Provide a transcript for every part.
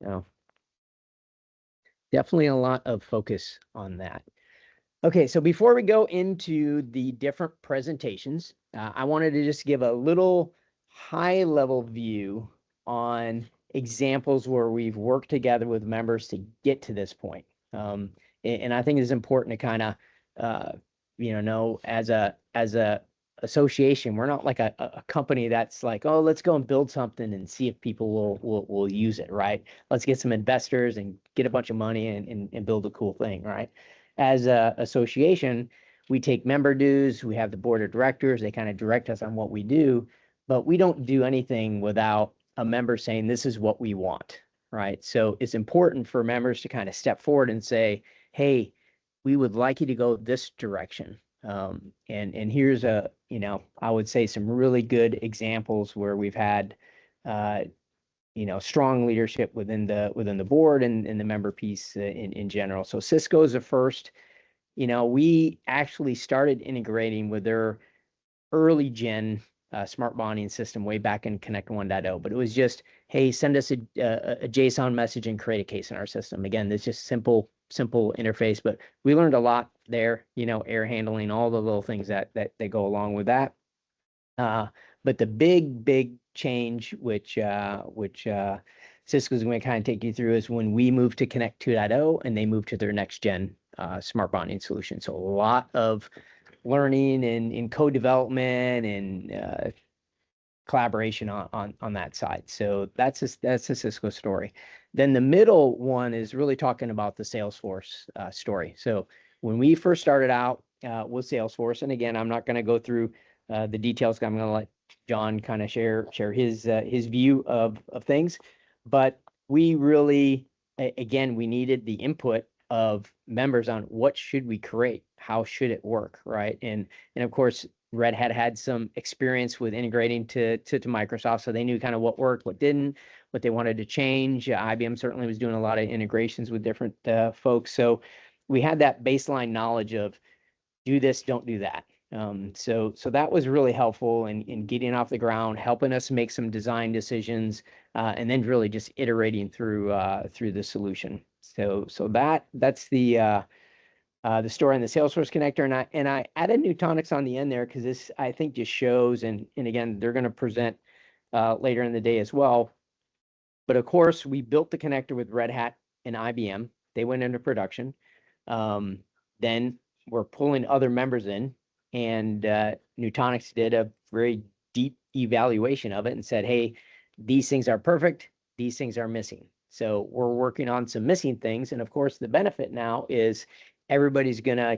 So definitely a lot of focus on that. Okay, so before we go into the different presentations, I wanted to just give a little high-level view on examples where we've worked together with members to get to this point. And I think it's important to kind of, know as a association, we're not like a company that's like, oh, let's go and build something and see if people will use it, right? Let's get some investors and get a bunch of money and build a cool thing, right? As a association, we take member dues, we have the board of directors, they kind of direct us on what we do, but we don't do anything without a member saying, this is what we want, right? So it's important for members to kind of step forward and say, hey, we would like you to go this direction. And here's I would say some really good examples where we've had strong leadership within the board and the member piece in general. So Cisco is the first. We actually started integrating with their early gen smart bonding system way back in Connect 1.0, but it was just, hey, send us a JSON message and create a case in our system. Again, it's just simple interface, but we learned a lot there, air handling, all the little things that go along with that. But the big change, which Cisco's going to kind of take you through, is when we moved to Connect 2.0 and they moved to their next gen smart bonding solution. So a lot of learning and in code development and collaboration on that side. So that's a Cisco story. Then the middle one is really talking about the Salesforce story. So when we first started out with Salesforce, and again, I'm not going to go through the details. I'm going to let John kind of share his view of things, but we really, again, we needed the input of members on what should we create, how should it work, right? And of course, Red Hat had some experience with integrating to Microsoft, so they knew kind of what worked, what didn't, what they wanted to change. IBM certainly was doing a lot of integrations with different folks, so we had that baseline knowledge of do this, don't do that. So that was really helpful in getting off the ground, helping us make some design decisions, and then really just iterating through the solution. So that's the story on the Salesforce connector, and I added Nutanix on the end there because this I think just shows, and again they're going to present later in the day as well. But of course, we built the connector with Red Hat and IBM. They went into production. Then we're pulling other members in, and Nutanix did a very deep evaluation of it and said, hey, these things are perfect, these things are missing. So we're working on some missing things. And of course, the benefit now is everybody's gonna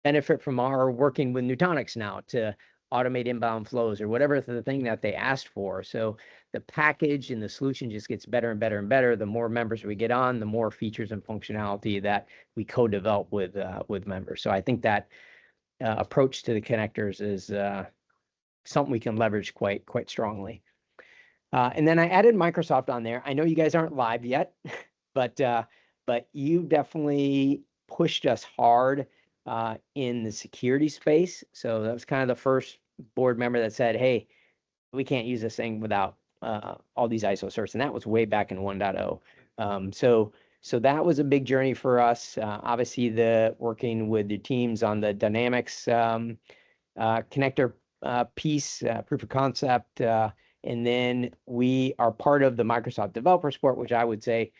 benefit from our working with Nutanix now to automate inbound flows or whatever the thing that they asked for. So the package and the solution just gets better and better and better. The more members we get on, the more features and functionality that we co-develop with members. So I think that approach to the connectors is something we can leverage quite strongly. And then I added Microsoft on there. I know you guys aren't live yet, but you definitely pushed us hard in the security space. So that was kind of the first board member that said, hey, we can't use this thing without all these ISO certs. And that was way back in 1.0. So that was a big journey for us. Obviously, the working with the teams on the Dynamics connector piece, proof of concept. And then we are part of the Microsoft Developer Support, which I would say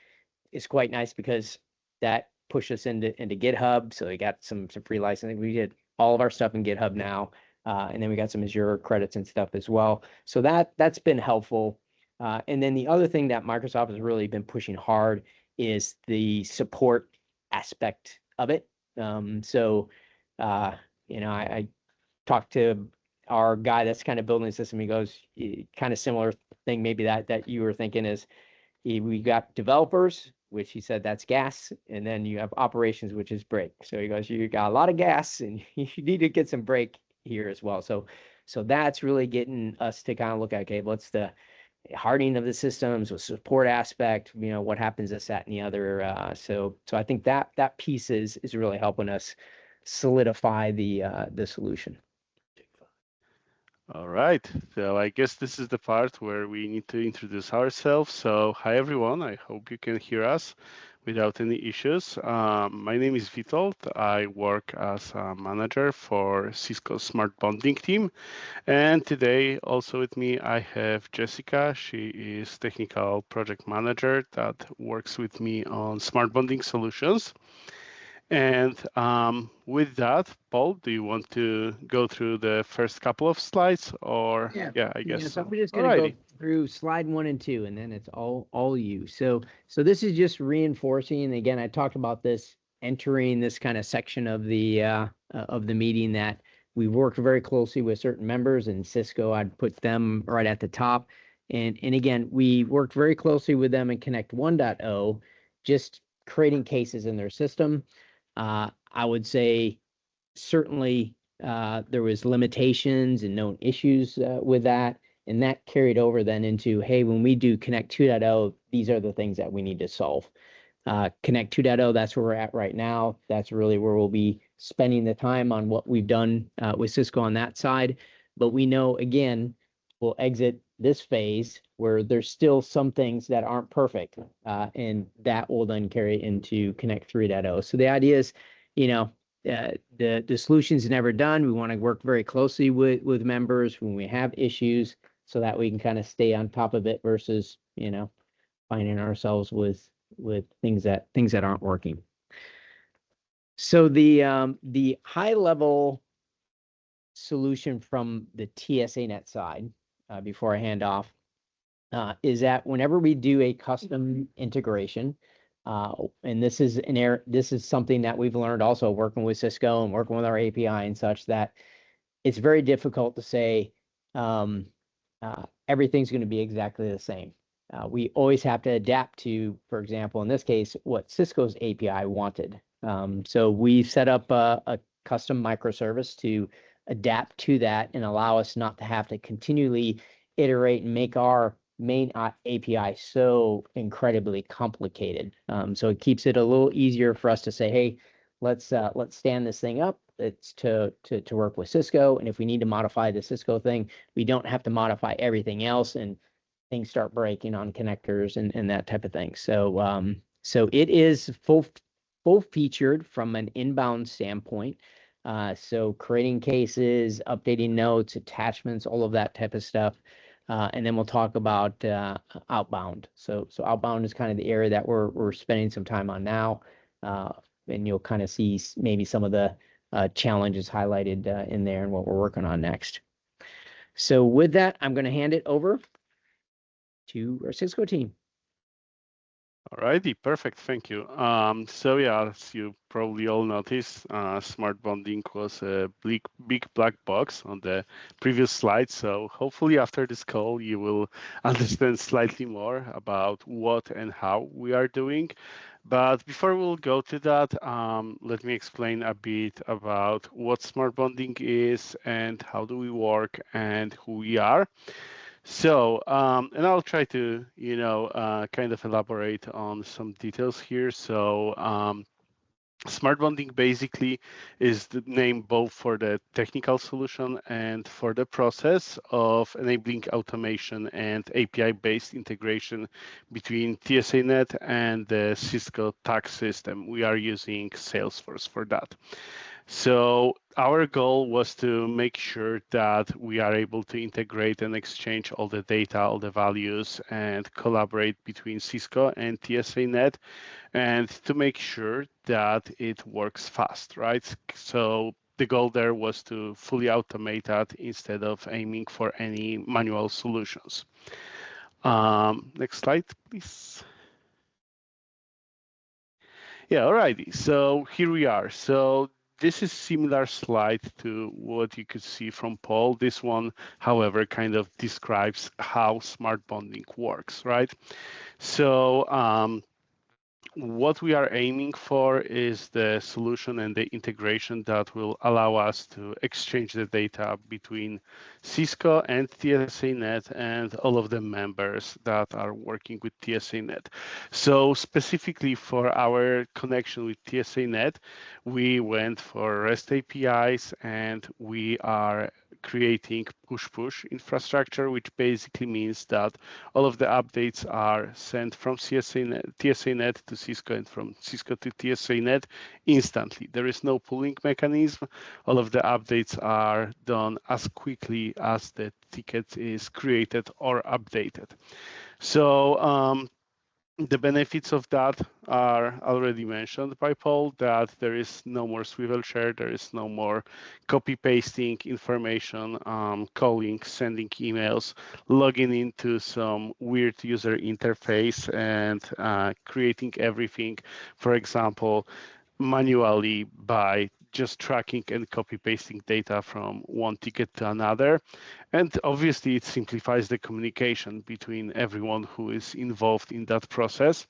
is quite nice because that pushed us into GitHub. So we got some free licensing. We did all of our stuff in GitHub now. And then we got some Azure credits and stuff as well. So that's been helpful. And then the other thing that Microsoft has really been pushing hard is the support aspect of it. I talked to our guy that's kind of building the system. He goes, kind of similar thing maybe that you were thinking is, we got developers, which he said that's gas, and then you have operations, which is brake. So he goes, you got a lot of gas and you need to get some brake here as well. So that's really getting us to kind of look at, okay, what's the hardening of the systems with support aspect, what happens this, that, and the other. So I think that piece is really helping us solidify the solution. All right, so I guess this is the part where we need to introduce ourselves. So hi everyone, I hope you can hear us without any issues. My name is Witold. I work as a manager for Cisco Smart Bonding team. And today also with me, I have Jessica. She is technical project manager that works with me on smart bonding solutions. And with that, Paul, do you want to go through the first couple of slides or? Yeah. Yeah, I guess Yeah, so so. we're just going to go Alrighty. through slide 1 and 2, and then it's all you. So this is just reinforcing. And again, I talked about this entering this kind of section of the meeting that we've worked very closely with certain members, and Cisco, I'd put them right at the top. And again, we worked very closely with them in Connect 1.0, just creating cases in their system. I would say certainly there was limitations and known issues with that, and that carried over then into, hey, when we do Connect 2.0, these are the things that we need to solve. Connect 2.0, that's where we're at right now. That's really where we'll be spending the time on what we've done with Cisco on that side. But we know, again, we'll exit this phase where there's still some things that aren't perfect, and that will then carry into Connect 3.0. So the idea is, you know, the solution's never done. We want to work very closely with members when we have issues, so that we can kind of stay on top of it versus, finding ourselves with things that aren't working. So the high level solution from the TSANet side, before I hand off, is that whenever we do a custom integration, and this is something that we've learned also working with Cisco and working with our API and such, that it's very difficult to say um, everything's going to be exactly the same. We always have to adapt to, for example, in this case, what Cisco's API wanted. So we set up a custom microservice to adapt to that and allow us not to have to continually iterate and make our main API so incredibly complicated. So it keeps it a little easier for us to say, hey, let's stand this thing up. It's to work with Cisco, and if we need to modify the Cisco thing, we don't have to modify everything else, and things start breaking on connectors and that type of thing. So it is full featured from an inbound standpoint. So creating cases, updating notes, attachments, all of that type of stuff. And then we'll talk about outbound. So outbound is kind of the area that we're spending some time on now. And you'll kind of see maybe some of the challenges highlighted in there and what we're working on next. So with that, I'm going to hand it over to our Cisco team. Alrighty, perfect. Thank you. So yeah, as you probably all noticed, smart bonding was a big black box on the previous slide. So hopefully after this call, you will understand slightly more about what and how we are doing. But before we'll go to that, let me explain a bit about what smart bonding is and how do we work and who we are. So, and I'll try to, kind of elaborate on some details here. So, smart bonding basically is the name both for the technical solution and for the process of enabling automation and API-based integration between TSANet and the Cisco tax system. We are using Salesforce for that. So our goal was to make sure that we are able to integrate and exchange all the data, all the values, and collaborate between Cisco and TSANet, and to make sure that it works fast, right? So the goal there was to fully automate that instead of aiming for any manual solutions. Next slide, please. Yeah, alrighty. So here we are. So this is similar slide to what you could see from Paul. This one, however, kind of describes how smart bonding works, right? So what we are aiming for is the solution and the integration that will allow us to exchange the data between Cisco and TSANet and all of the members that are working with TSANet. So specifically for our connection with TSANet, we went for REST APIs and we are creating push-push infrastructure, which basically means that all of the updates are sent from TSANet to Cisco and from Cisco to TSANet instantly. There is no pooling mechanism. All of the updates are done as quickly as the ticket is created or updated. So the benefits of that are already mentioned by Paul, that there is no more swivel share, there is no more copy pasting information, calling, sending emails, logging into some weird user interface and creating everything, for example, manually by just tracking and copy pasting data from one ticket to another. And obviously it simplifies the communication between everyone who is involved in that process.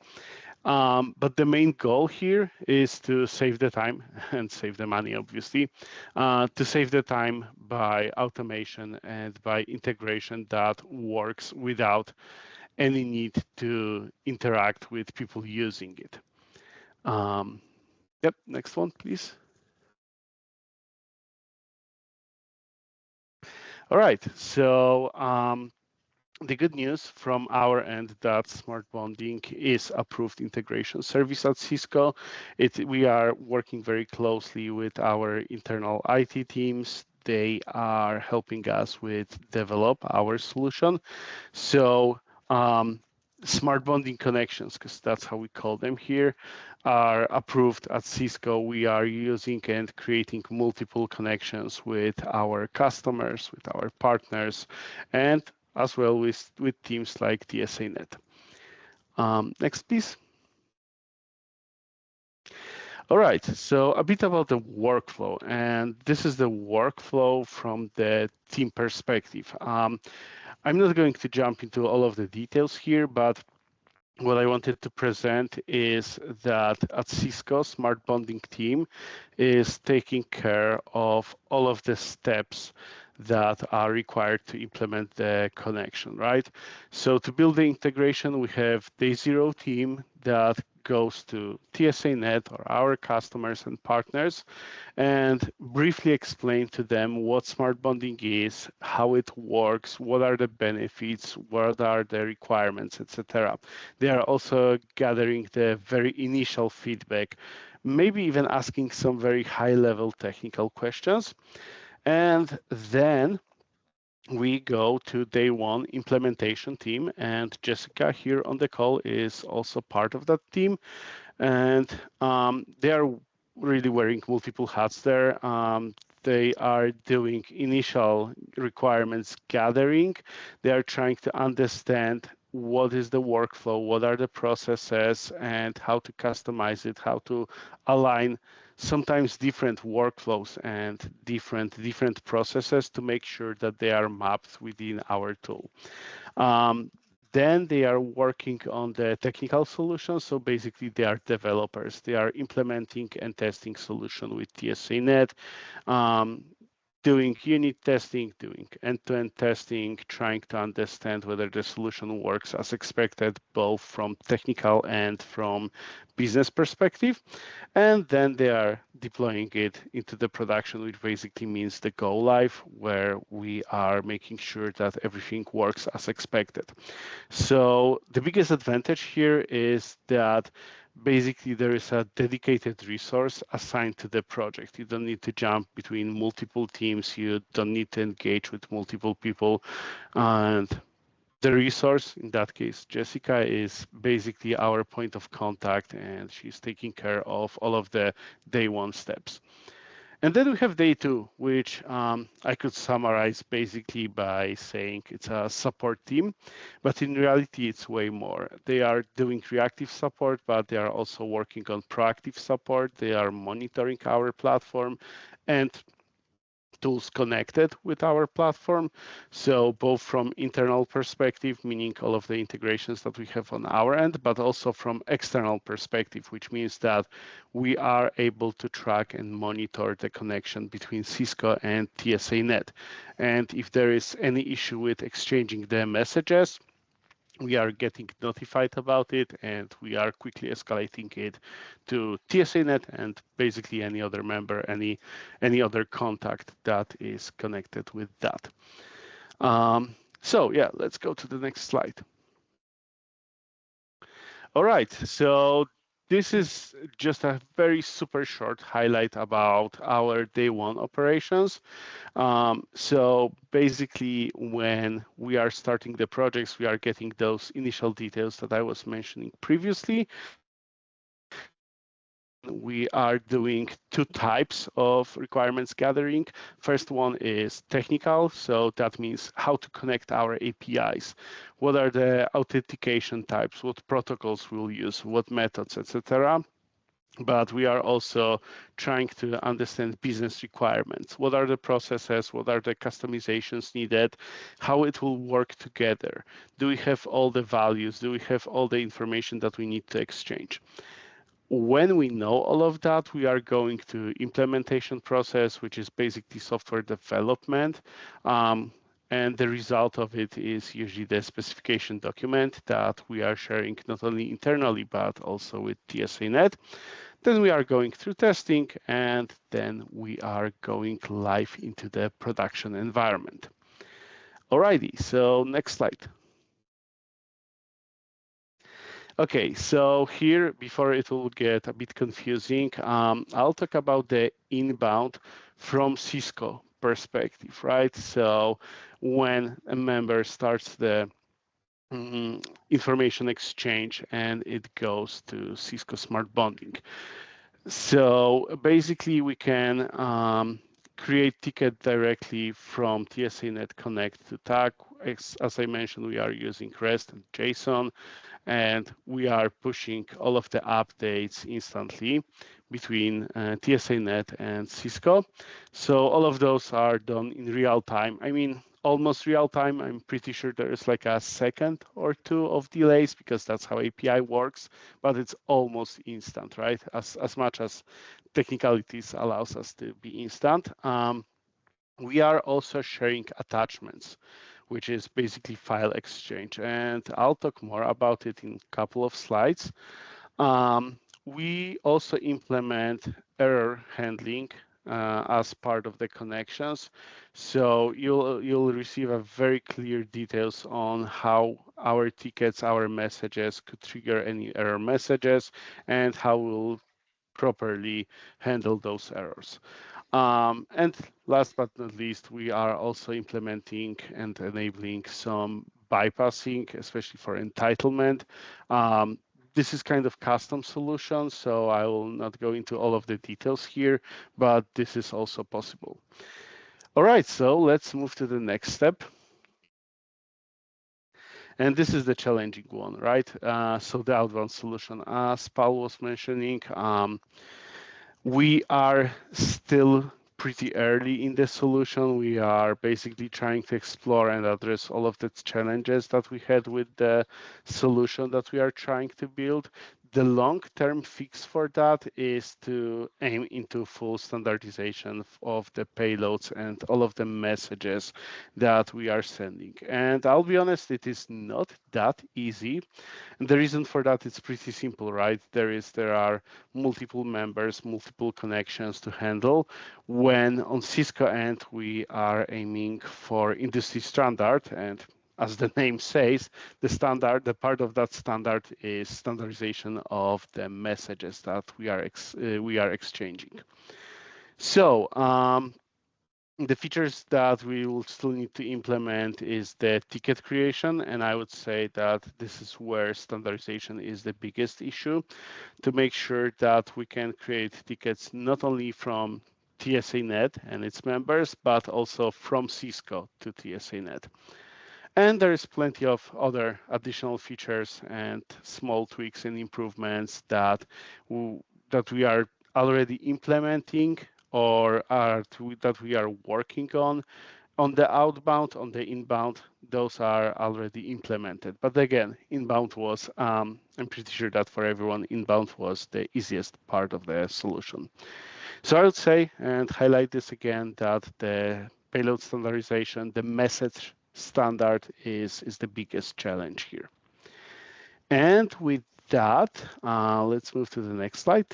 But the main goal here is to save the time and save the money, obviously, to save the time by automation and by integration that works without any need to interact with people using it. Yep, next one, please. All right, so the good news from our end that smart bonding is approved integration service at Cisco. We are working very closely with our internal IT teams. They are helping us with develop our solution. So smart bonding connections, because that's how we call them here, are approved at Cisco. We are using and creating multiple connections with our customers, with our partners, and as well with teams like TSANet. Next, please. All right, so a bit about the workflow, and this is the workflow from the team perspective. I'm not going to jump into all of the details here, but what I wanted to present is that at Cisco, Smart Bonding team is taking care of all of the steps that are required to implement the connection, right? So to build the integration, we have day zero team that goes to TSANet or our customers and partners and briefly explain to them what smart bonding is, how it works, what are the benefits, what are the requirements, etc. They are also gathering the very initial feedback, maybe even asking some very high-level technical questions. And then we go to day one implementation team, and Jessica here on the call is also part of that team. And they are really wearing multiple hats there. They are doing initial requirements gathering. They are trying to understand what is the workflow, what are the processes, and how to customize it, how to align sometimes different workflows and different processes to make sure that they are mapped within our tool. Then they are working on the technical solution. So basically they are developers. They are implementing and testing solution with TSANet, doing unit testing, doing end-to-end testing, trying to understand whether the solution works as expected, both from technical and from business perspective. And then they are deploying it into the production, which basically means the go live, where we are making sure that everything works as expected. So the biggest advantage here is that basically there is a dedicated resource assigned to the project. You don't need to jump between multiple teams. You don't need to engage with multiple people. And the resource, in that case, Jessica, is basically our point of contact, and she's taking care of all of the day one steps. And then we have day two, which I could summarize basically by saying it's a support team, but in reality, it's way more. They are doing reactive support, but they are also working on proactive support. They are monitoring our platform and tools connected with our platform. So both from internal perspective, meaning all of the integrations that we have on our end, but also from external perspective, which means that we are able to track and monitor the connection between Cisco and TSANet. And if there is any issue with exchanging the messages, we are getting notified about it, and we are quickly escalating it to TSANet and basically any other member, any other contact that is connected with that. So yeah, let's go to the next slide. All right, so this is just a very super short highlight about our day one operations. So basically, when we are starting the projects, we are getting those initial details that I was mentioning previously. We are doing two types of requirements gathering. First one is technical, so that means how to connect our APIs. What are the authentication types? What protocols we'll use? What methods, etc. But we are also trying to understand business requirements. What are the processes? What are the customizations needed? How it will work together? Do we have all the values? Do we have all the information that we need to exchange? When we know all of that, we are going to implementation process, which is basically software development. And the result of it is usually the specification document that we are sharing not only internally, but also with TSANet. Then we are going through testing, and then we are going live into the production environment. Alrighty, so next slide. Okay, so here, before it will get a bit confusing, I'll talk about the inbound from Cisco perspective, right? So when a member starts the information exchange and it goes to Cisco Smart Bonding. So basically, we can create ticket directly from TSANet Connect to TAG. As I mentioned, we are using REST and JSON, and we are pushing all of the updates instantly between TSANet and Cisco. So all of those are done in real time. I mean, almost real time. I'm pretty sure there is like a second or two of delays because that's how API works, but it's almost instant, right? As much as technicalities allows us to be instant. We are also sharing attachments, which is basically file exchange. And I'll talk more about it in a couple of slides. We also implement error handling as part of the connections. So you'll receive a very clear details on how our tickets, our messages could trigger any error messages, and how we'll properly handle those errors. And last but not least, we are also implementing and enabling some bypassing, especially for entitlement. This is kind of custom solution, so I will not go into all of the details here, but this is also possible. All right, so let's move to the next step. And this is the challenging one, right? So the outbound solution, as Paul was mentioning, we are still pretty early in the solution. We are basically trying to explore and address all of the challenges that we had with the solution that we are trying to build. The long-term fix for that is to aim into full standardization of the payloads and all of the messages that we are sending. And I'll be honest, it is not that easy. And the reason for that is pretty simple, right? There are multiple members, multiple connections to handle. When on Cisco end, we are aiming for industry standard, and as the name says, the part of that standard is standardization of the messages that we are exchanging. So the features that we will still need to implement is the ticket creation, and I would say that this is where standardization is the biggest issue, to make sure that we can create tickets not only from TSANet and its members, but also from Cisco to TSANet. And there is plenty of other additional features and small tweaks and improvements that we are already implementing or that we are working on. On the outbound, on the inbound, those are already implemented. But again, inbound was, I'm pretty sure that for everyone, inbound was the easiest part of the solution. So I would say, and highlight this again, that the payload standardization, the message standard is the biggest challenge here. And with that, let's move to the next slide.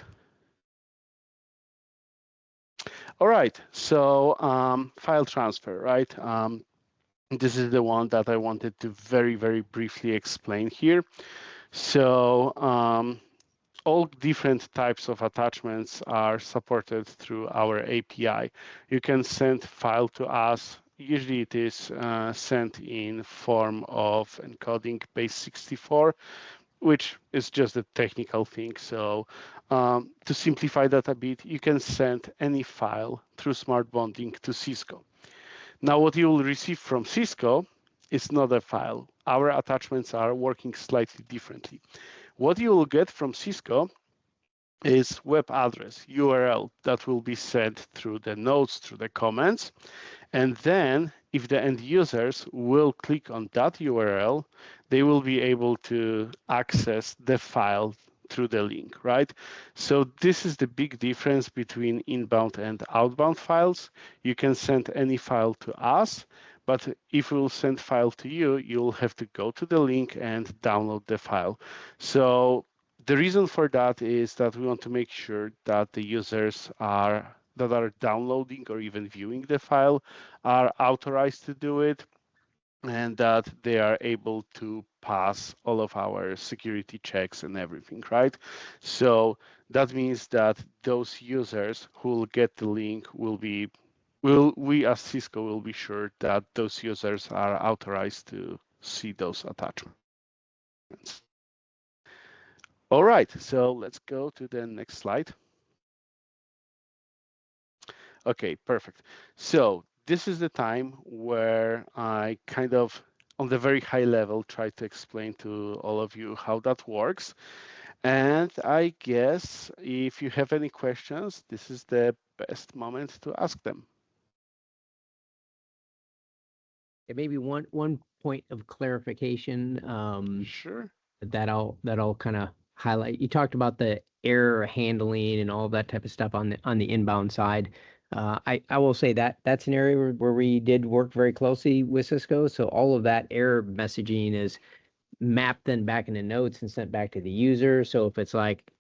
All right, so file transfer, right? This is the one that I wanted to very, very briefly explain here. So all different types of attachments are supported through our API. You can send file to us. Usually it is sent in form of encoding base 64, which is just a technical thing. So to simplify that a bit, you can send any file through smart bonding to Cisco. Now, what you will receive from Cisco is not a file. Our attachments are working slightly differently. What you will get from Cisco is web address, URL, that will be sent through the nodes, through the comments. And then if the end users will click on that URL, they will be able to access the file through the link, right? So this is the big difference between inbound and outbound files. You can send any file to us, but if we'll send file to you, you'll have to go to the link and download the file. So the reason for that is that we want to make sure that the users that are downloading or even viewing the file are authorized to do it, and that they are able to pass all of our security checks and everything, right? So that means that those users who will get the link we as Cisco will be sure that those users are authorized to see those attachments. All right, so let's go to the next slide. Okay, perfect. So this is the time where I kind of, on the very high level, try to explain to all of you how that works. And I guess if you have any questions, this is the best moment to ask them. Yeah, maybe one point of clarification. Sure. That I'll kind of highlight. You talked about the error handling and all that type of stuff on the inbound side. I will say that that's an area where we did work very closely with Cisco. So all of that error messaging is mapped then back into notes and sent back to the user. So if it's like,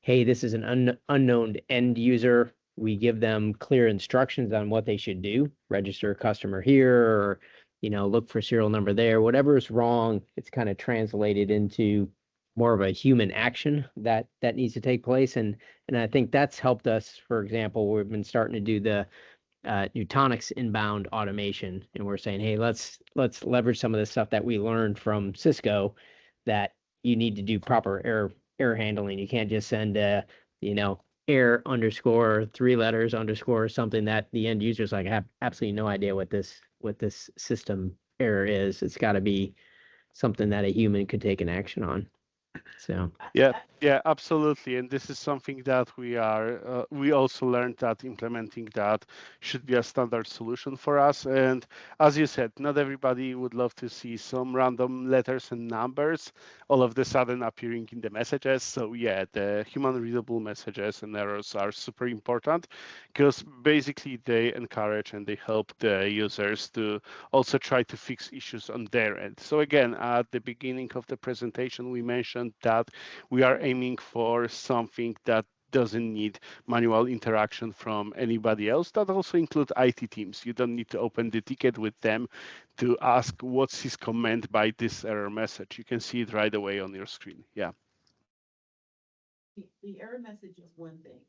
hey, this is an unknown end user, we give them clear instructions on what they should do, register a customer here, or, look for serial number there. Whatever is wrong, it's kind of translated into more of a human action that needs to take place. And I think that's helped us. For example, we've been starting to do the Nutanix inbound automation, and we're saying, hey, let's leverage some of the stuff that we learned from Cisco, that you need to do proper error handling. You can't just send error underscore 3 letters underscore something that the end users like have absolutely no idea what this system error is. It's got to be something that a human could take an action on. So yeah, absolutely. And this is something that we also learned that implementing that should be a standard solution for us. And as you said, not everybody would love to see some random letters and numbers all of the sudden appearing in the messages. So yeah, the human readable messages and errors are super important, because basically they encourage and they help the users to also try to fix issues on their end. So again, at the beginning of the presentation, we mentioned that we are aiming for something that doesn't need manual interaction from anybody else. That also includes IT teams. You don't need to open the ticket with them to ask what Cisco meant by this error message. You can see it right away on your screen. Yeah. The error message is one thing.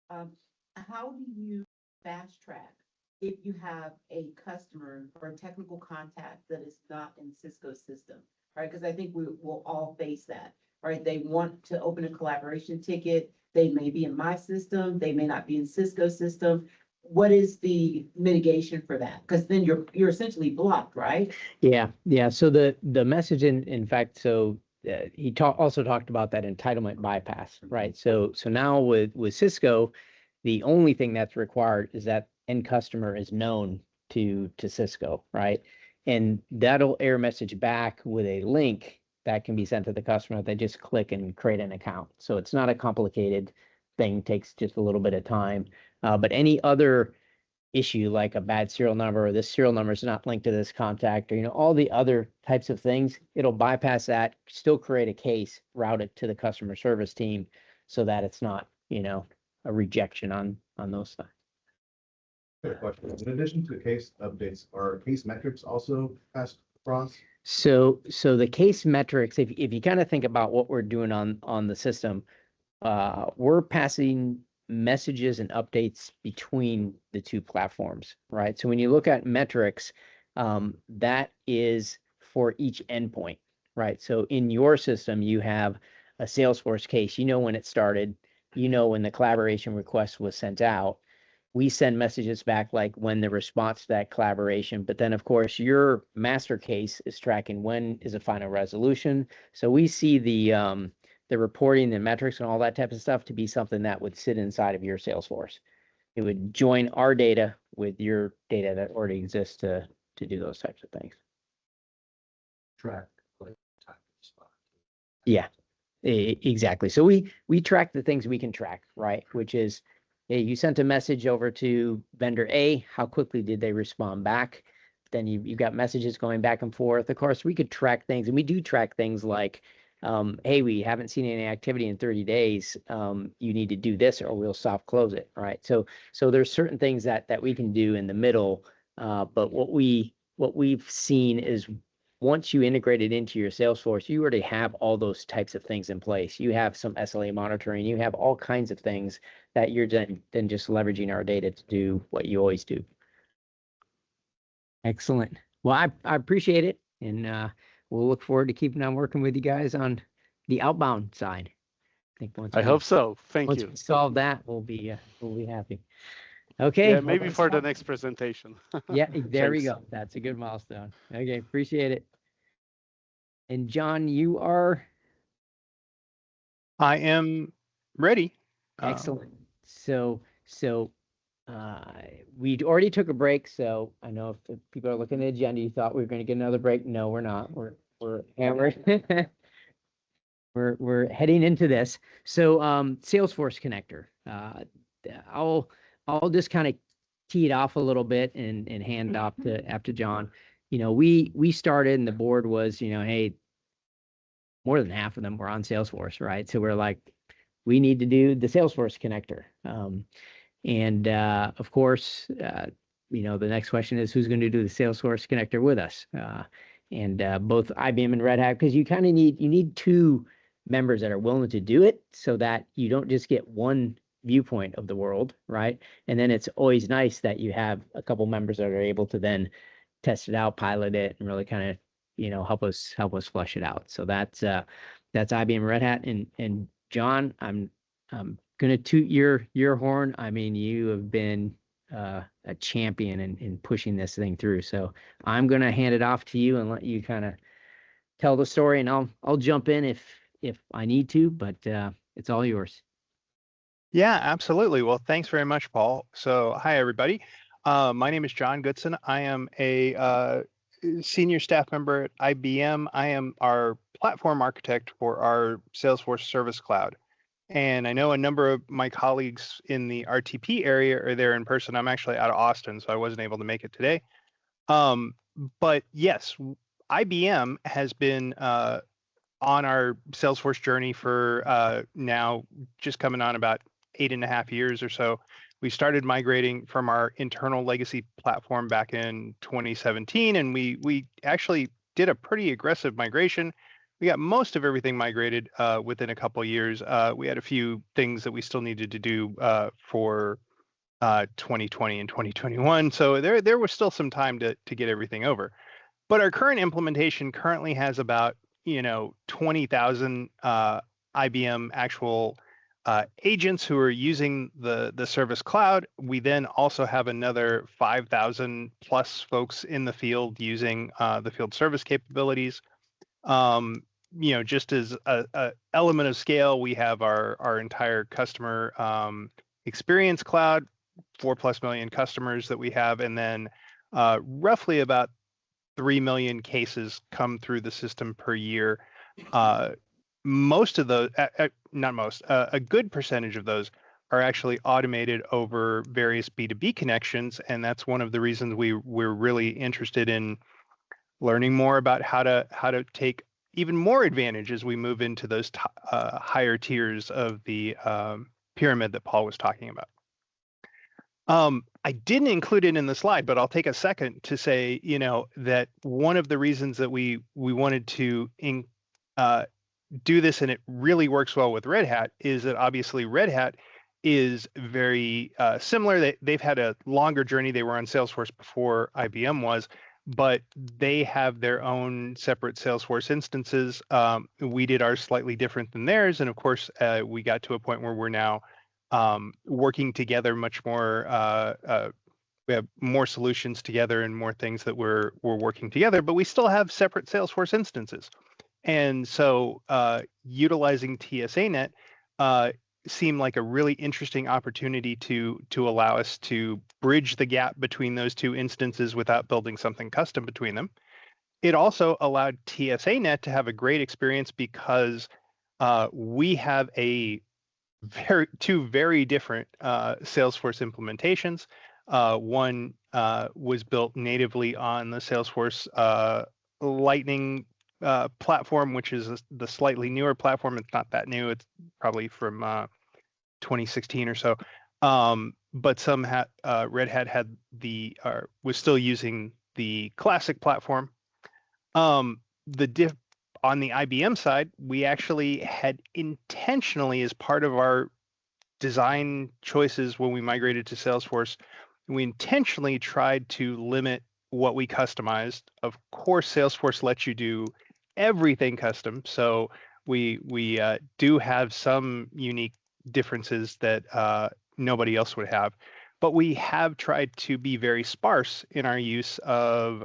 How do you fast track if you have a customer or a technical contact that is not in Cisco's system, right? Because I think we will all face that, right? They want to open a collaboration ticket. They may be in my system. They may not be in Cisco's system. What is the mitigation for that? Because then you're essentially blocked, right? Yeah. So the message in fact, so he also talked about that entitlement bypass, right? So now with Cisco, the only thing that's required is that end customer is known to Cisco, right? And that'll error message back with a link that can be sent to the customer. They just click and create an account. So it's not a complicated thing, takes just a little bit of time. But any other issue like a bad serial number, or this serial number is not linked to this contact, or all the other types of things, it'll bypass that, still create a case, route it to the customer service team so that it's not a rejection on those things. Good question. In addition to case updates, are case metrics also passed across? So the case metrics, if you kind of think about what we're doing on the system, we're passing messages and updates between the two platforms, right? So when you look at metrics, that is for each endpoint, right? So in your system, you have a Salesforce case, when it started, when the collaboration request was sent out. We send messages back like when the response to that collaboration, but then of course your master case is tracking when is a final resolution. So we see the reporting and metrics and all that type of stuff to be something that would sit inside of your Salesforce. It would join our data with your data that already exists to do those types of things. Track like time to respond. Yeah, exactly. So we track the things we can track, right? Which is, hey, you sent a message over to vendor A, how quickly did they respond back? Then you've got messages going back and forth. Of course, we could track things, and we do track things like, hey, we haven't seen any activity in 30 days. You need to do this or we'll soft close it, right? So there's certain things that we can do in the middle. But what we've seen is once you integrate it into your Salesforce, you already have all those types of things in place. You have some SLA monitoring, you have all kinds of things that you're then just leveraging our data to do what you always do. Excellent. Well, I appreciate it. And we'll look forward to keeping on working with you guys on the outbound side. I think I hope so. Thank once you. we solve that, we'll be happy. Okay. Yeah, maybe for the next presentation. Yeah, there we Thanks. go. That's a good milestone. Okay, appreciate it. And John, you are I am ready. excellent. So we already took a break. So I know if people are looking at the agenda, you thought we were going to get another break. No, we're not. We're hammered. We're heading into this. So Salesforce connector. I'll just kind of tee it off a little bit and hand it off to John. We started and the board was, hey, more than half of them were on Salesforce, right? So we're like, we need to do the Salesforce connector. And of course, the next question is who's going to do the Salesforce connector with us? And both IBM and Red Hat, because you kind of need two members that are willing to do it so that you don't just get one viewpoint of the world, right? And then it's always nice that you have a couple members that are able to then test it out, pilot it, and really kind of help us flush it out. So that's IBM Red Hat. And John, I'm gonna toot your horn. I mean, you have been a champion in pushing this thing through. So I'm gonna hand it off to you and let you kind of tell the story, and I'll jump in if I need to, but it's all yours. Yeah, absolutely. Well, thanks very much, Paul. So hi, everybody. My name is John Goodson. I am a senior staff member at IBM. I am our platform architect for our Salesforce Service Cloud. And I know a number of my colleagues in the RTP area are there in person. I'm actually out of Austin, so I wasn't able to make it today. But yes, IBM has been on our Salesforce journey for now just coming on about 8.5 years or so. We started migrating from our internal legacy platform back in 2017, and we actually did a pretty aggressive migration. We got most of everything migrated within a couple of years. We had a few things that we still needed to do for 2020 and 2021. So there was still some time to get everything over. But our current implementation currently has about 20,000 IBM actual agents who are using the Service Cloud. We then also have another 5,000 plus folks in the field using the field service capabilities. Just as a element of scale, we have our entire customer experience cloud, 4+ million customers that we have, and then roughly about 3 million cases come through the system per year. Most of those, not most, a good percentage of those are actually automated over various B2B connections. And that's one of the reasons we're really interested in learning more about how to take even more advantage as we move into those higher tiers of the pyramid that Paul was talking about. I didn't include it in the slide, but I'll take a second to say, that one of the reasons that we wanted to do this, and it really works well with Red Hat, is that obviously Red Hat is very similar. They've had a longer journey. They were on Salesforce before IBM was, but they have their own separate Salesforce instances. We did ours slightly different than theirs. And of course, we got to a point where we're now working together much more. We have more solutions together and more things that we're working together, but we still have separate Salesforce instances. And so utilizing TSANet seemed like a really interesting opportunity to allow us to bridge the gap between those two instances without building something custom between them. It also allowed TSANet to have a great experience because we have two very different Salesforce implementations. One was built natively on the Salesforce Lightning platform, which is the slightly newer platform. It's not that new. It's probably from 2016 or so. But some Red Hat had was still using the classic platform. On the IBM side, we actually had intentionally, as part of our design choices when we migrated to Salesforce, we intentionally tried to limit what we customized. Of course, Salesforce lets you do everything custom, so we do have some unique differences that nobody else would have, but we have tried to be very sparse in our use of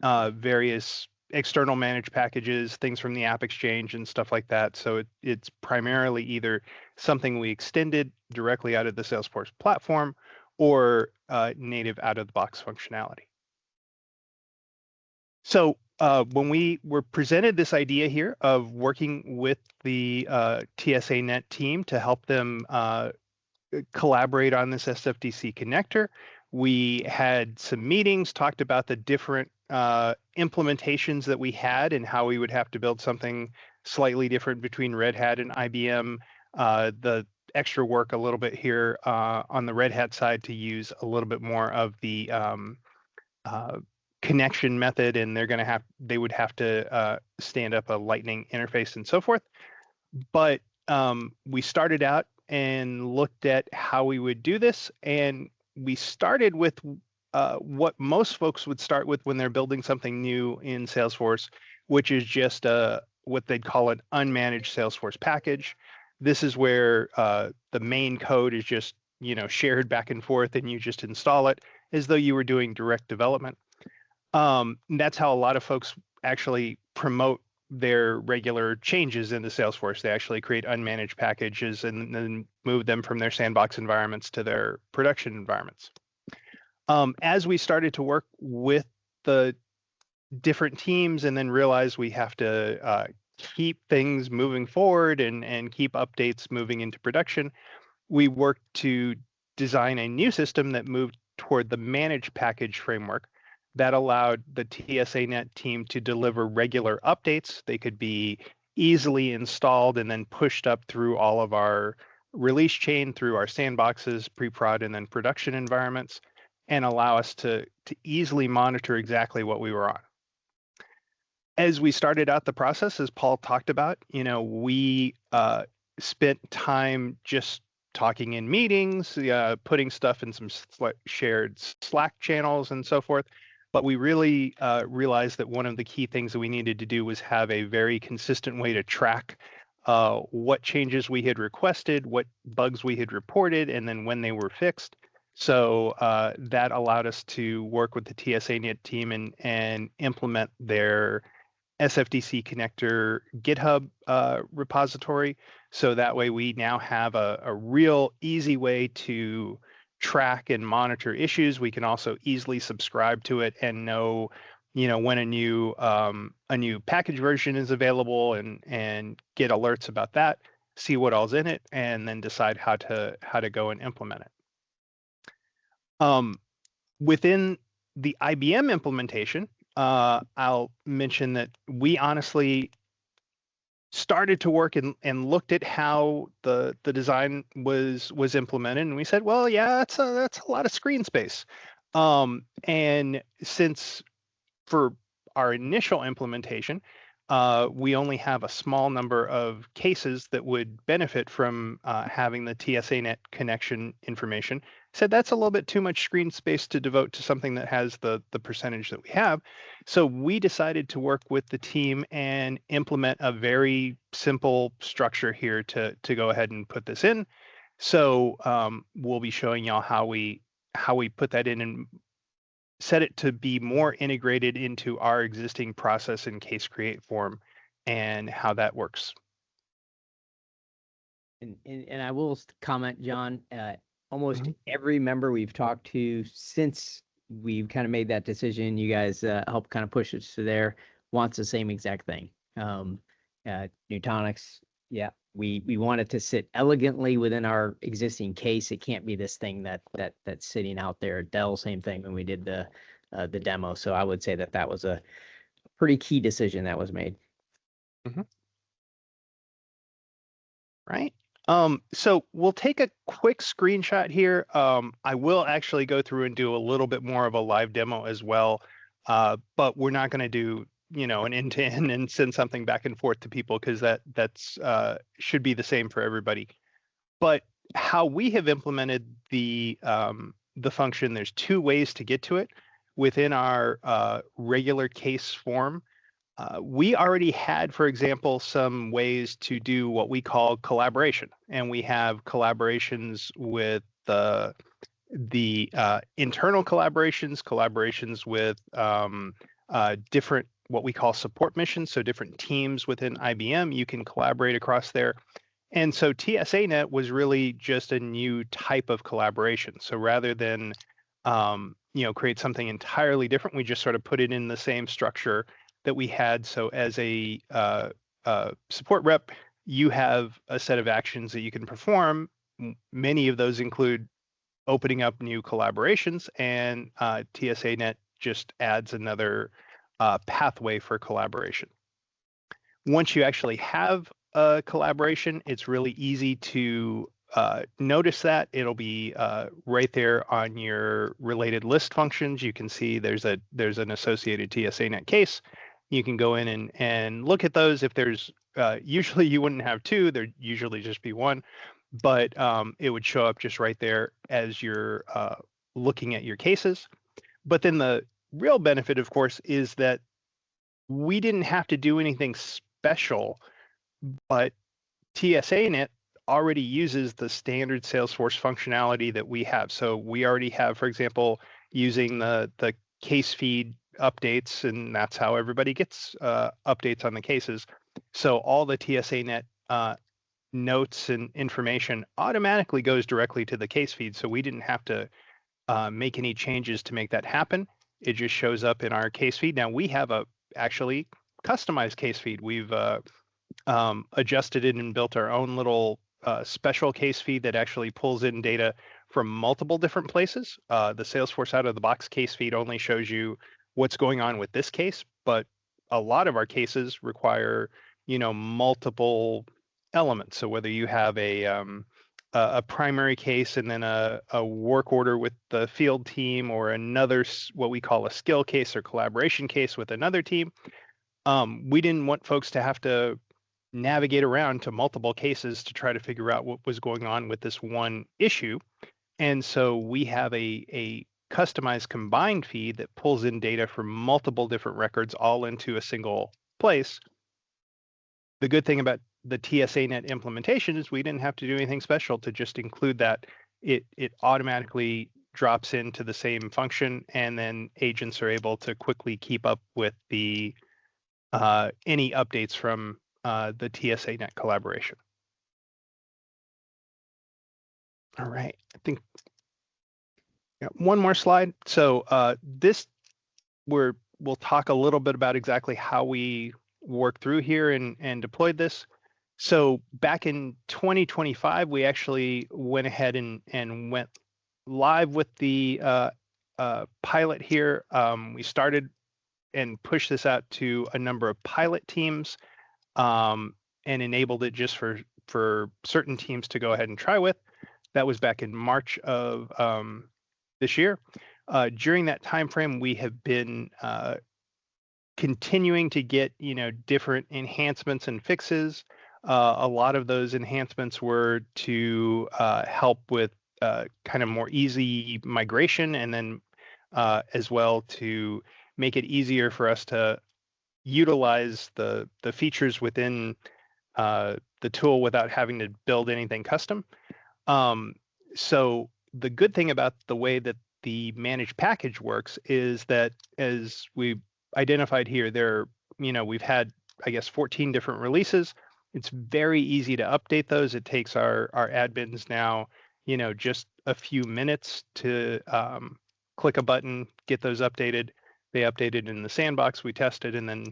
various external managed packages, things from the App Exchange and stuff like that. So it's primarily either something we extended directly out of the Salesforce platform or native out-of-the-box functionality. So when we were presented this idea here of working with the TSANet team to help them collaborate on this SFDC connector, we had some meetings, talked about the different implementations that we had and how we would have to build something slightly different between Red Hat and IBM. The extra work a little bit here on the Red Hat side to use a little bit more of the connection method, and they would have to stand up a Lightning interface and so forth. But we started out and looked at how we would do this, and we started with what most folks would start with when they're building something new in Salesforce, which is just what they'd call an unmanaged Salesforce package. This is where the main code is just shared back and forth, and you just install it as though you were doing direct development. That's how a lot of folks actually promote their regular changes into Salesforce. They actually create unmanaged packages and then move them from their sandbox environments to their production environments. As we started to work with the different teams and then realize we have to keep things moving forward and keep updates moving into production, we worked to design a new system that moved toward the managed package framework that allowed the TSANet team to deliver regular updates. They could be easily installed and then pushed up through all of our release chain, through our sandboxes, pre-prod, and then production environments, and allow us to easily monitor exactly what we were on. As we started out the process, as Paul talked about, we spent time just talking in meetings, putting stuff in some shared Slack channels and so forth. But we really realized that one of the key things that we needed to do was have a very consistent way to track what changes we had requested, what bugs we had reported, and then when they were fixed. So that allowed us to work with the TSANet team and implement their SFDC connector GitHub repository. So that way we now have a real easy way to track and monitor issues. We can also easily subscribe to it and know, when a new package version is available and get alerts about that. see what all's in it, and then decide how to go and implement it. Within the IBM implementation, I'll mention that we honestly started to work and looked at how the design was implemented, and we said, well, yeah, that's a lot of screen space. And since for our initial implementation, we only have a small number of cases that would benefit from having the TSANet connection information, said that's a little bit too much screen space to devote to something that has the percentage that we have. So we decided to work with the team and implement a very simple structure here to go ahead and put this in. So we'll be showing y'all how we put that in and set it to be more integrated into our existing process in case create form and how that works. And I will comment, John, almost every member we've talked to since we've kind of made that decision, you guys help kind of push us to there, wants the same exact thing. Nutanix, yeah, we want it to sit elegantly within our existing case. It can't be this thing that's sitting out there. Dell, same thing when we did the demo. So I would say that was a pretty key decision that was made. Right. So we'll take a quick screenshot here. I will actually go through and do a little bit more of a live demo as well, but we're not going to do, an end-to-end and send something back and forth to people, because that's should be the same for everybody. But how we have implemented the function, there's two ways to get to it within our regular case form. We already had, for example, some ways to do what we call collaboration, and we have collaborations with the internal collaborations with different what we call support missions, so different teams within IBM. You can collaborate across there. And so TSANet was really just a new type of collaboration. So rather than create something entirely different, we just sort of put it in the same structure that we had. So as a support rep, you have a set of actions that you can perform. Many of those include opening up new collaborations, and TSANet just adds another pathway for collaboration. Once you actually have a collaboration, it's really easy to notice that. It'll be right there on your related list functions. You can see there's an associated TSANet case. You can go in and look at those. If there's usually you wouldn't have two, there'd usually just be one, but it would show up just right there as you're looking at your cases. But then the real benefit, of course, is that we didn't have to do anything special, but TSANet already uses the standard Salesforce functionality that we have. So we already have, for example, using the case feed updates, and that's how everybody gets updates on the cases. So all the TSANet notes and information automatically goes directly to the case feed. So we didn't have to make any changes to make that happen. It just shows up in our case feed. Now we have a actually customized case feed. We've adjusted it and built our own little special case feed that actually pulls in data from multiple different places. The Salesforce out of the box case feed only shows you what's going on with this case, but a lot of our cases require, multiple elements. So whether you have a primary case and then a work order with the field team, or another, what we call a skill case or collaboration case with another team, we didn't want folks to have to navigate around to multiple cases to try to figure out what was going on with this one issue. And so we have a customized combined feed that pulls in data from multiple different records all into a single place. The good thing about the TSANet implementation is we didn't have to do anything special to just include that. It automatically drops into the same function, and then agents are able to quickly keep up with the any updates from the TSANet collaboration. All right, I think one more slide. So this, we'll talk a little bit about exactly how we work through here and deployed this. So back in 2025, we actually went ahead and went live with the pilot here. We started and pushed this out to a number of pilot teams, and enabled it just for certain teams to go ahead and try with. That was back in March of this year. During that time frame, we have been continuing to get different enhancements and fixes. A lot of those enhancements were to help with kind of more easy migration, and then as well to make it easier for us to utilize the features within the tool without having to build anything custom. So the good thing about the way that the managed package works is that, as we identified here, we've had, I guess, 14 different releases. It's very easy to update those. It takes our admins now, just a few minutes to click a button, get those updated. They update it in the sandbox, we test it, and then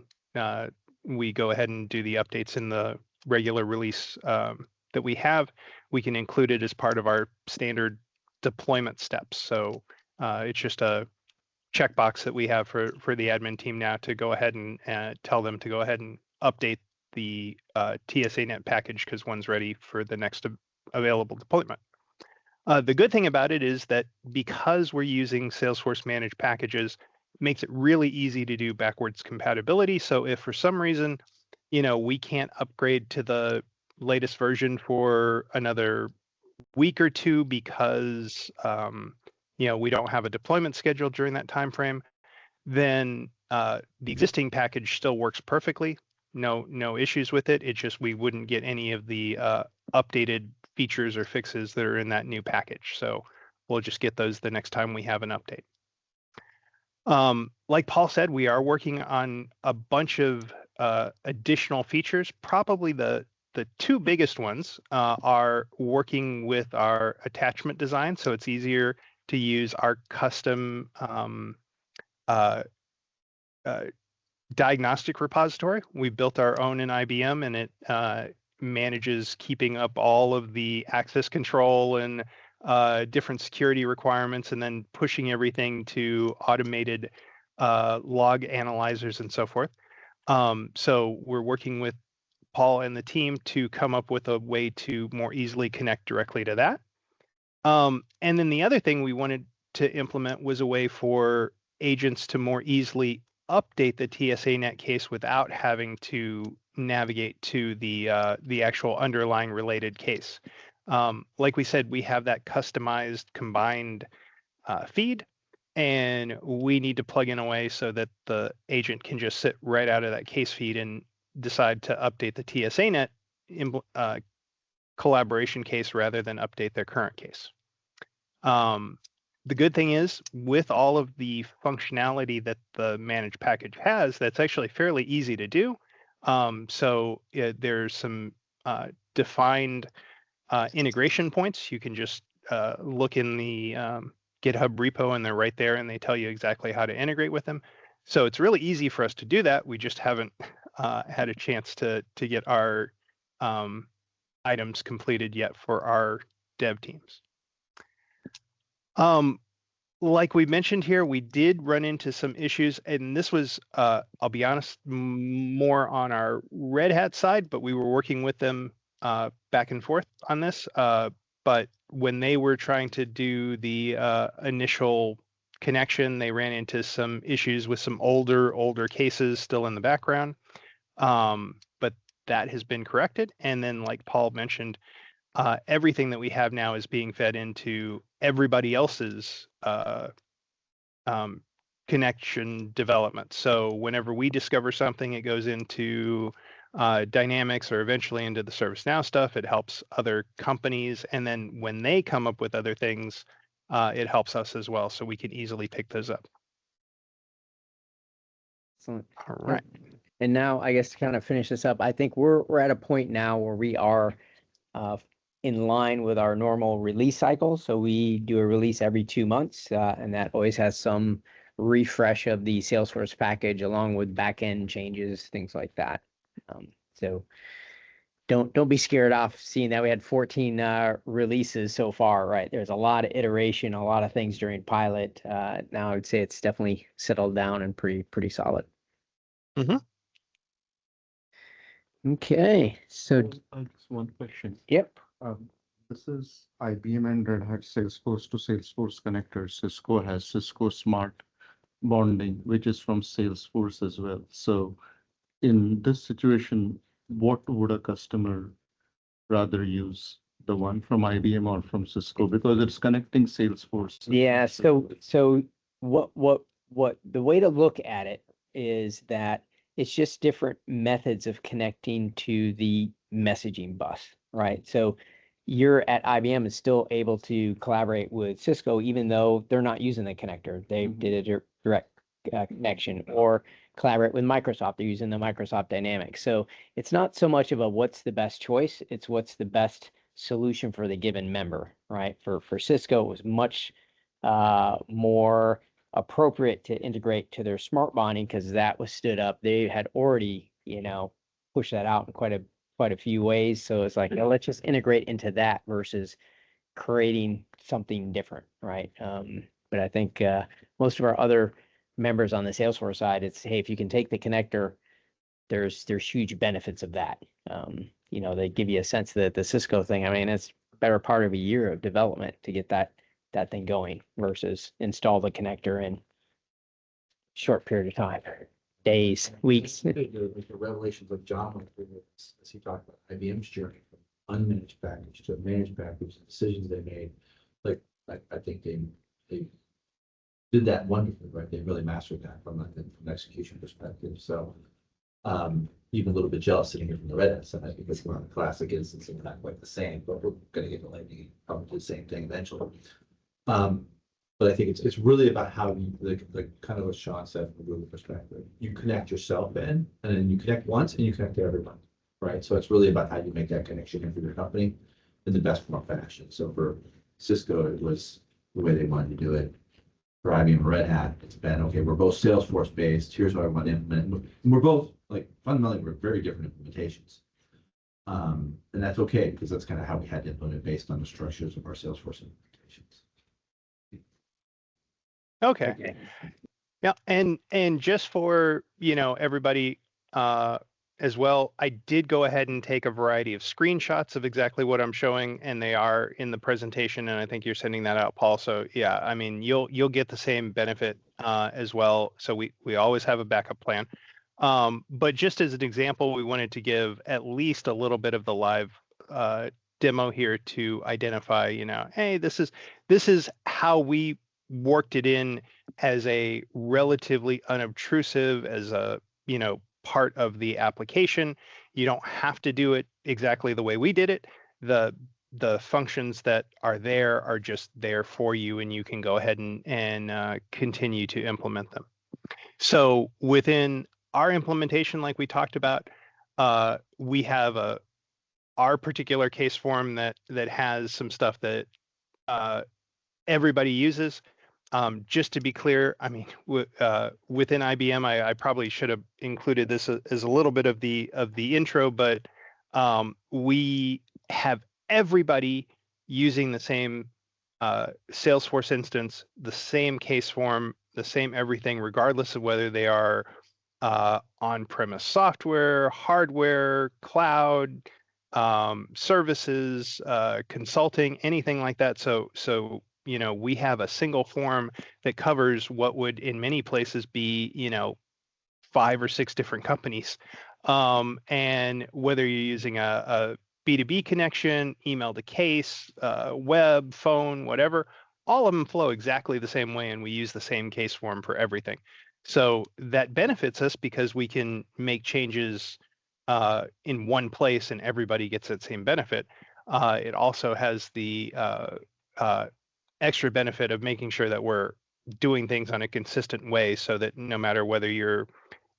we go ahead and do the updates in the regular release that we have. We can include it as part of our standard deployment steps. So it's just a checkbox that we have for the admin team now to go ahead and tell them to go ahead and update the TSANet package because one's ready for the next available deployment. The good thing about it is that because we're using Salesforce managed packages, it makes it really easy to do backwards compatibility. So if for some reason, we can't upgrade to the latest version for another week or two because we don't have a deployment schedule during that time frame, then the existing package still works perfectly. No issues with it. It's just we wouldn't get any of the updated features or fixes that are in that new package. So we'll just get those the next time we have an update. Like Paul said, we are working on a bunch of additional features. Probably the two biggest ones are working with our attachment design, so it's easier to use our custom diagnostic repository. We built our own in IBM, and it manages keeping up all of the access control and different security requirements, and then pushing everything to automated log analyzers and so forth. So we're working with Paul and the team to come up with a way to more easily connect directly to that. And then the other thing we wanted to implement was a way for agents to more easily update the TSANet case without having to navigate to the actual underlying related case. Like we said, we have that customized combined feed, and we need to plug in a way so that the agent can just sit right out of that case feed and decide to update the TSANet collaboration case rather than update their current case. The good thing is, with all of the functionality that the managed package has, that's actually fairly easy to do. So there's some defined integration points. You can just look in the GitHub repo, and they're right there, and they tell you exactly how to integrate with them. So it's really easy for us to do that. We just haven't had a chance to get our items completed yet for our dev teams. Like we mentioned here, we did run into some issues, and this was, I'll be honest, more on our Red Hat side, but we were working with them back and forth on this. But when they were trying to do the initial connection, they ran into some issues with some older cases still in the background. But that has been corrected. And then, like Paul mentioned, everything that we have now is being fed into everybody else's connection development. So whenever we discover something, it goes into Dynamics or eventually into the ServiceNow stuff. It helps other companies. And then when they come up with other things, it helps us as well. So we can easily pick those up. Excellent. All right. And now, I guess to kind of finish this up, I think we're at a point now where we are in line with our normal release cycle. So we do a release every 2 months, and that always has some refresh of the Salesforce package along with backend changes, things like that. So don't be scared off seeing that we had 14 releases so far, right? There's a lot of iteration, a lot of things during pilot. Now I would say it's definitely settled down and pretty solid. Mhm. Okay, so Just one question. yep. This is IBM and Red Hat Salesforce to Salesforce connector. Cisco has Cisco Smart Bonding, which is from Salesforce as well. So in this situation, what would a customer rather use? The one from IBM or from Cisco? Because it's connecting Salesforce. Yeah, so what the way to look at it is that it's just different methods of connecting to the messaging bus, right? So you're at IBM is still able to collaborate with Cisco even though they're not using the connector. They did a direct connection, or collaborate with Microsoft. They're using the Microsoft Dynamics. So it's not so much of a what's the best choice, it's what's the best solution for the given member, right? For Cisco, it was much more appropriate to integrate to their smart bonding because that was stood up. They had already, pushed that out in quite a few ways. So it's like, let's just integrate into that versus creating something different, right? But I think most of our other members on the Salesforce side, it's, hey, if you can take the connector, there's huge benefits of that. They give you a sense that the Cisco thing, I mean, it's better part of a year of development to get that thing going versus install the connector in short period of time, days, weeks. The revelations of John went through this, as he talked about IBM's journey from unmanaged package to a managed package, the decisions they made. Like I think they did that wonderfully, right? They really mastered that from an execution perspective. So even a little bit jealous sitting here from the Red Hat side because we're on a classic instance and not quite the same, but we're going to get to Lightning probably the same thing eventually. But I think it's really about how you, the kind of what Sean said from a Google perspective, you connect yourself in, and then you connect once and you connect to everyone, right? So it's really about how you make that connection in for your company in the best form fashion. So for Cisco, it was the way they wanted to do it. For IBM and Red Hat, it's been, okay, we're both Salesforce based. Here's what I want to implement. And we're both, like, fundamentally, we're very different implementations. And that's okay, because that's kind of how we had to implement based on the structures of our Salesforce implementations. Okay. Yeah, and just for everybody as well, I did go ahead and take a variety of screenshots of exactly what I'm showing, and they are in the presentation, and I think you're sending that out, Paul. So yeah, I mean you'll get the same benefit as well. So we always have a backup plan. But just as an example, we wanted to give at least a little bit of the live demo here to identify, hey, this is how we worked it in as a relatively unobtrusive, as a part of the application. You don't have to do it exactly the way we did it. The functions that are there are just there for you, and you can go ahead and continue to implement them. So within our implementation, like we talked about, we have our particular case form that has some stuff that everybody uses. Just to be clear, I mean, within IBM, I probably should have included this as a little bit of the intro, but we have everybody using the same Salesforce instance, the same case form, the same everything, regardless of whether they are on-premise software, hardware, cloud, services, consulting, anything like that. So we have a single form that covers what would in many places be 5 or 6 different companies, and whether you're using a B2B connection, email to case, web, phone, whatever, all of them flow exactly the same way, and we use the same case form for everything. So that benefits us because we can make changes in one place and everybody gets that same benefit. It also has the extra benefit of making sure that we're doing things on a consistent way, so that no matter whether you're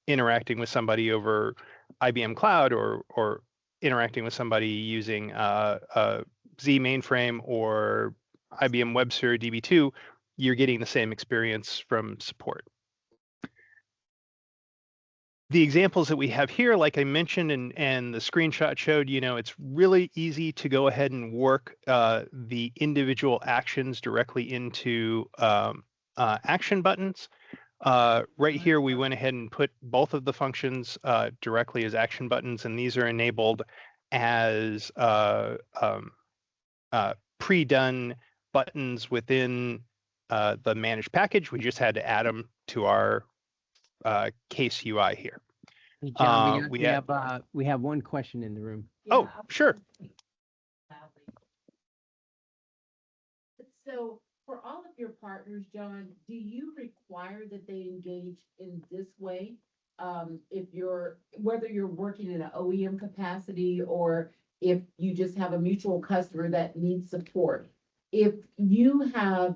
interacting with somebody over IBM Cloud or interacting with somebody using a Z mainframe or IBM WebSphere DB2, you're getting the same experience from support. the examples that we have here, like I mentioned, and the screenshot showed, it's really easy to go ahead and work the individual actions directly into action buttons. Right here, we went ahead and put both of the functions directly as action buttons, and these are enabled as pre-done buttons within the managed package. We just had to add them to our case UI here. Hey, John, we we have one question in the room. Oh, sure. So for all of your partners, John, do you require that they engage in this way? Whether you're working in an OEM capacity or if you just have a mutual customer that needs support, if you have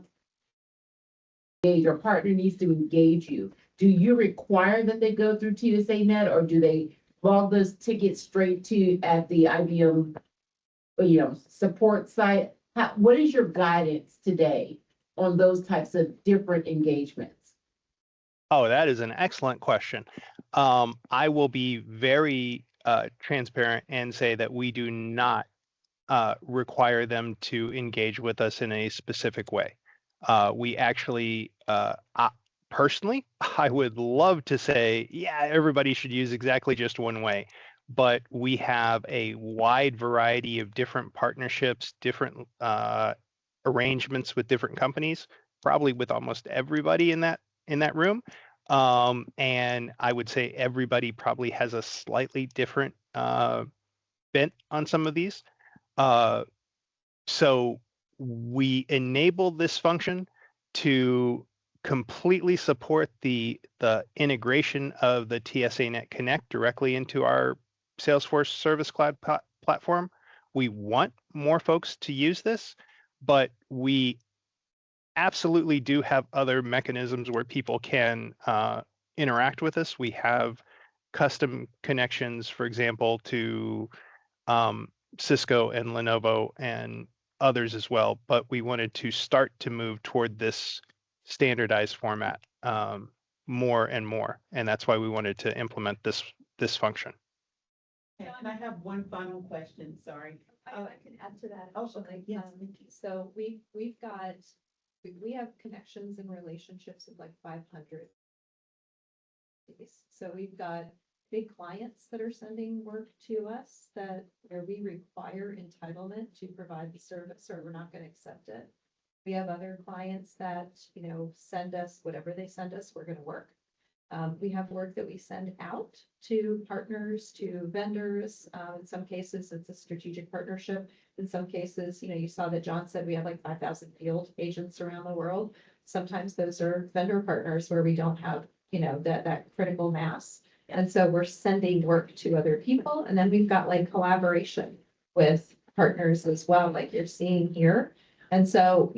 your partner needs to engage you, do you require that they go through TSANet, or do they log those tickets straight to at the IBM, support site? What is your guidance today on those types of different engagements? Oh, that is an excellent question. I will be very transparent and say that we do not require them to engage with us in a specific way. We actually, personally, I would love to say, yeah, everybody should use exactly just one way, but we have a wide variety of different partnerships, different arrangements with different companies, probably with almost everybody in that room. And I would say everybody probably has a slightly different bent on some of these. So we enable this function to completely support the integration of the TSANet Connect directly into our Salesforce Service Cloud platform. We want more folks to use this, but we absolutely do have other mechanisms where people can interact with us. We have custom connections, for example, to Cisco and Lenovo and others as well, but we wanted to start to move toward this standardized format more and more, and that's why we wanted to implement this function. And I have one final question, sorry. I can add to that. Oh, Actually. okay, yes, thank you. So we have connections and relationships with like 500. So we've got big clients that are sending work to us where we require entitlement to provide the service, or we're not going to accept it. We have other clients that, send us whatever they send us, we're going to work. We have work that we send out to partners, to vendors. In some cases, it's a strategic partnership. In some cases, you saw that John said we have like 5,000 field agents around the world. Sometimes those are vendor partners where we don't have, that critical mass. And so we're sending work to other people. And then we've got like collaboration with partners as well, like you're seeing here. And so,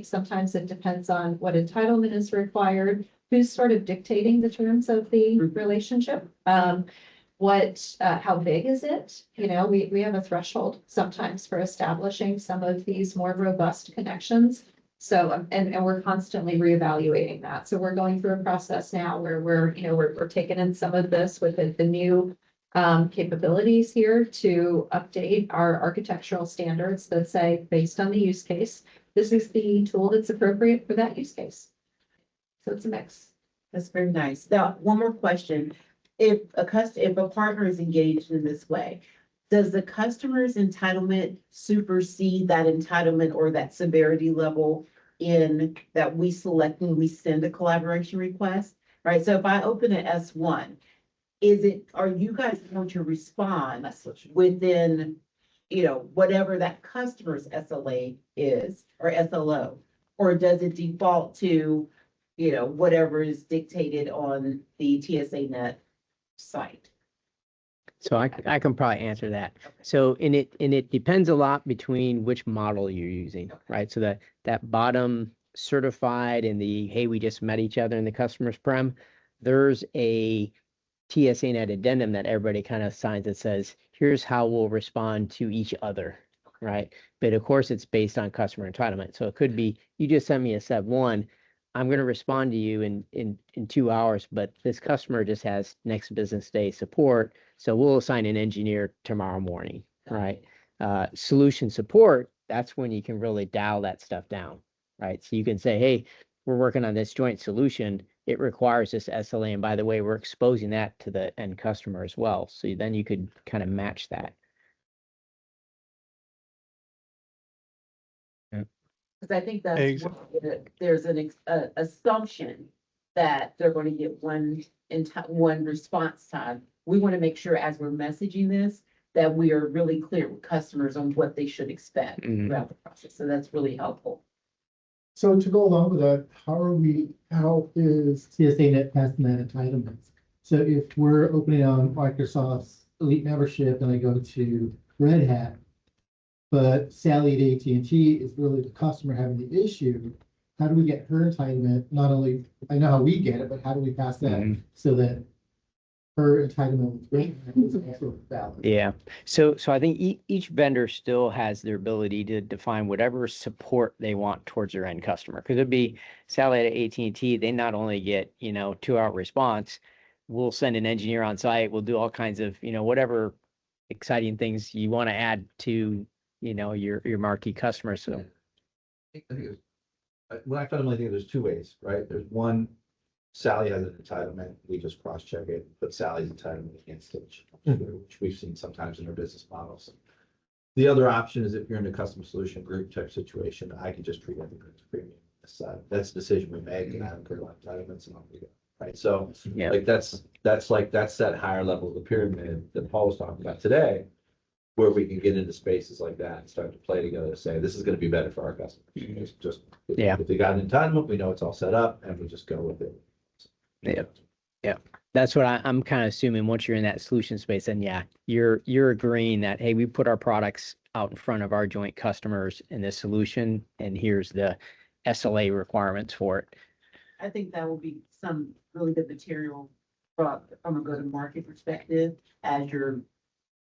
sometimes it depends on what entitlement is required, who's sort of dictating the terms of the relationship. How big is it? We have a threshold sometimes for establishing some of these more robust connections. So, and we're constantly reevaluating that. So we're going through a process now where we're taking in some of this with the new capabilities here to update our architectural standards that say, based on the use case, this is the tool that's appropriate for that use case. So it's a mix. That's very nice. Now, one more question. If a partner is engaged in this way, does the customer's entitlement supersede that entitlement or that severity level in that we select when we send a collaboration request? Right. So if I open an S1, are you guys going to respond within, whatever that customer's SLA is or SLO, or does it default to, whatever is dictated on the TSANet site? So I can probably answer that. So it depends a lot between which model you're using, right? So that bottom certified and hey, we just met each other in the customer's prem, there's a TSANet addendum that everybody kind of signs that says, here's how we'll respond to each other, right? But of course, it's based on customer entitlement. So it could be, you just sent me a sub 1, I'm going to respond to you in 2 hours, but this customer just has next business day support. So we'll assign an engineer tomorrow morning, right? Solution support, that's when you can really dial that stuff down, right? So you can say, hey, we're working on this joint solution. It requires this SLA. And by the way, we're exposing that to the end customer as well. So then you could kind of match that. Because I think that's Ex- there's an assumption that they're going to get one response time. We want to make sure as we're messaging this, that we are really clear with customers on what they should expect throughout the process. So that's really helpful. So to go along with that, how is TSANet passing that entitlements? So if we're opening on Microsoft's Elite membership and I go to Red Hat, but Sally at AT&T is really the customer having the issue, how do we get her entitlement? Not only, I know how we get it, but how do we pass that so that her entitlement is also valid? Yeah. So I think each vendor still has their ability to define whatever support they want towards their end customer. Because it'd be Sally at AT&T, they not only get, 2-hour response, we'll send an engineer on site, we'll do all kinds of, whatever exciting things you want to add to, your marquee customer. So I think I fundamentally think there's two ways, right? There's one, Sally has an entitlement, we just cross-check it, but Sally's entitlement against it, which we've seen sometimes in our business models. The other option is if you're in a custom solution group type situation, I can just treat everything as premium. That's the decision we make, and I don't care about entitlements and all we go, right? So yeah, like that's that higher level of the pyramid that Paul was talking about today, where we can get into spaces like that and start to play together to say, this is going to be better for our customers. It's just, if they got an entitlement, we know it's all set up and we just go with it. Yeah. That's what I'm kind of assuming. Once you're in that solution space, then you're agreeing that, hey, we put our products out in front of our joint customers in this solution, and here's the SLA requirements for it. I think that will be some really good material from a go-to-market perspective as you're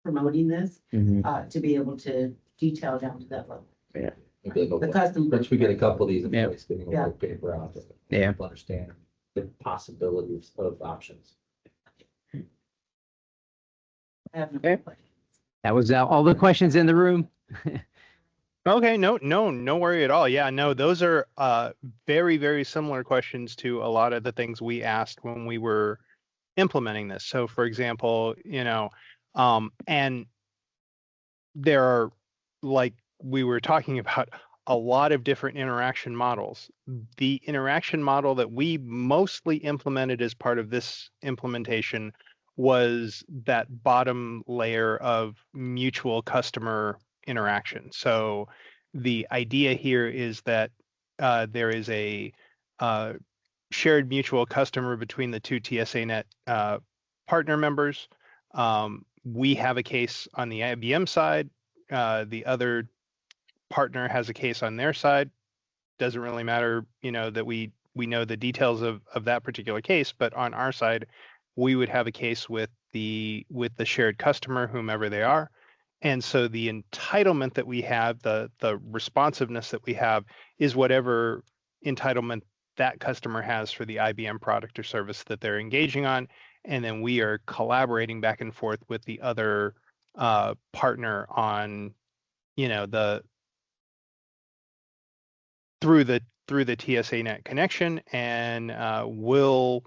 promoting this, to be able to detail down to that level. Yeah. The custom. Once we get a couple of these in place, getting a Yeah. white paper out, Yeah. people understand the possibilities of options. I have no Okay. questions. That was all the questions in the room. Okay, no worry at all. Yeah, no, those are very, very similar questions to a lot of the things we asked when we were implementing this. So for example, and there are, like we were talking about, a lot of different interaction models. The interaction model that we mostly implemented as part of this implementation was that bottom layer of mutual customer interaction. So the idea here is that there is a shared mutual customer between the two TSANet partner members. We have a case on the IBM side. The other partner has a case on their side. Doesn't really matter, that we know the details of that particular case, but on our side, we would have a case with the shared customer, whomever they are. And so the entitlement that we have, the responsiveness that we have, is whatever entitlement that customer has for the IBM product or service that they're engaging on. And then we are collaborating back and forth with the other partner on, through the TSANet connection, and will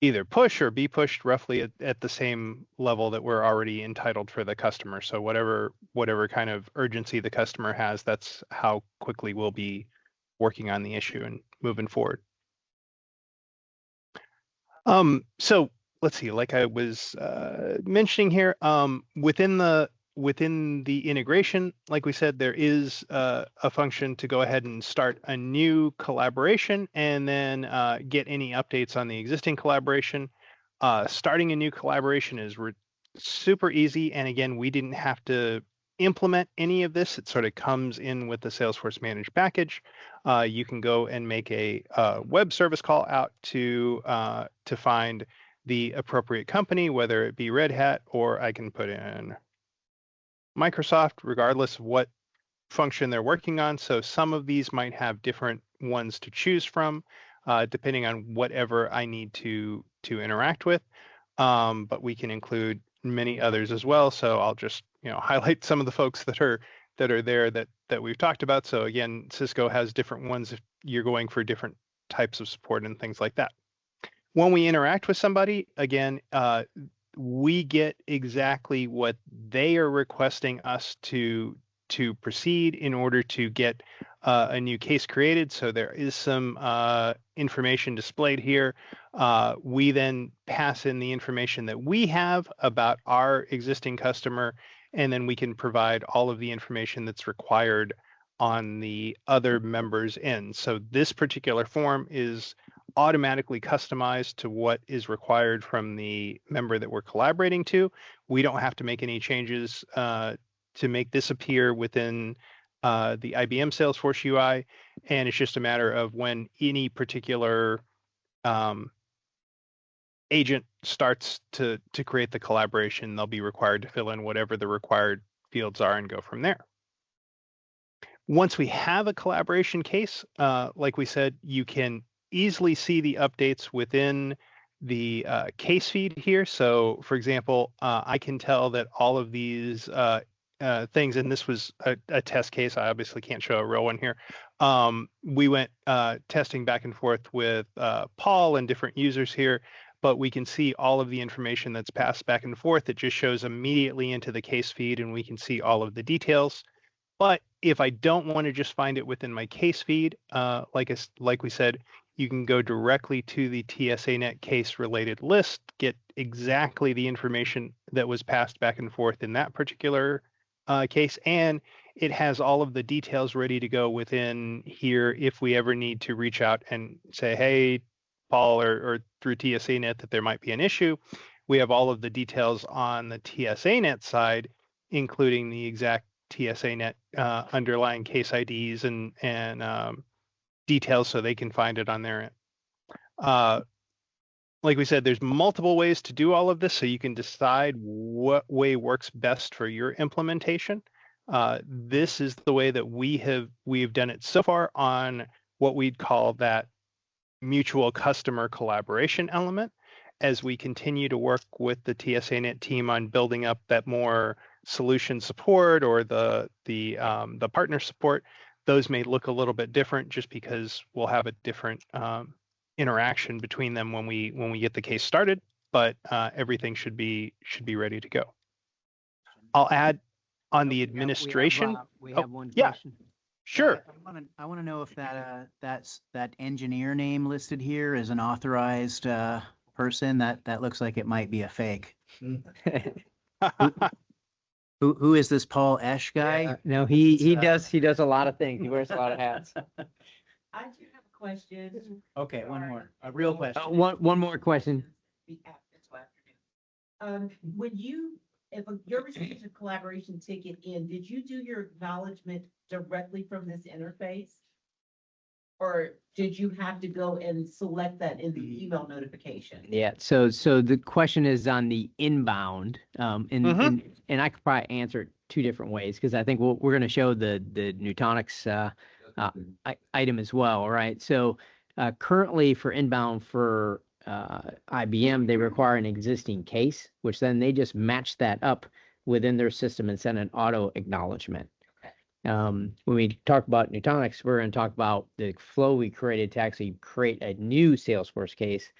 either push or be pushed roughly at the same level that we're already entitled for the customer. So whatever kind of urgency the customer has, that's how quickly we'll be working on the issue and moving forward. So let's see, like I was mentioning here, within the integration, like we said, there is a function to go ahead and start a new collaboration and then get any updates on the existing collaboration. Starting a new collaboration is super easy. And again, we didn't have to implement any of this. It sort of comes in with the Salesforce Managed package. You can go and make a web service call out to find the appropriate company, whether it be Red Hat, or I can put in Microsoft, regardless of what function they're working on. So some of these might have different ones to choose from, depending on whatever I need to interact with. But we can include many others as well. So I'll just highlight some of the folks that are there that we've talked about. So again, Cisco has different ones if you're going for different types of support and things like that. When we interact with somebody, again, we get exactly what they are requesting us to proceed in order to get a new case created. So there is some information displayed here. We then pass in the information that we have about our existing customer, and then we can provide all of the information that's required on the other members' end. So this particular form is automatically customized to what is required from the member that we're collaborating to. We don't have to make any changes to make this appear within the IBM Salesforce UI, and it's just a matter of when any particular agent starts to create the collaboration, they'll be required to fill in whatever the required fields are and go from there. Once we have a collaboration case, like we said, you can easily see the updates within the case feed here. So for example, I can tell that all of these things, and this was a test case, I obviously can't show a real one here. We went testing back and forth with Paul and different users here, but we can see all of the information that's passed back and forth. It just shows immediately into the case feed, and we can see all of the details. But if I don't want to just find it within my case feed, like we said, you can go directly to the TSANet case related list, get exactly the information that was passed back and forth in that particular case, and it has all of the details ready to go within here if we ever need to reach out and say, hey, Paul, or through TSANet that there might be an issue. We have all of the details on the TSANet side, including the exact TSANet underlying case IDs and details so they can find it on their end. Like we said, there's multiple ways to do all of this, so you can decide what way works best for your implementation. This is the way that we've done it so far on what we'd call that mutual customer collaboration element. As we continue to work with the TSANet team on building up that more solution support or the partner support, those may look a little bit different just because we'll have a different interaction between them when we get the case started, but everything should be ready to go. I'll add on the administration. We have one yeah, question. Sure. I want to know if that engineer name listed here is an authorized person. That looks like it might be a fake. Who is this Paul Esch guy? No, he does a lot of things. He wears a lot of hats. I do have a question. Okay, one more. A real question. One more question. When you're receiving a collaboration ticket in, did you do your acknowledgement directly from this interface? Or did you have to go and select that in the email notification? Yeah, so the question is on the inbound, and I could probably answer it two different ways because I think we're going to show the Nutanix item as well, right? So currently for inbound for IBM, they require an existing case, which then they just match that up within their system and send an auto acknowledgement. When we talk about Nutanix, we're going to talk about the flow we created to actually create a new Salesforce case,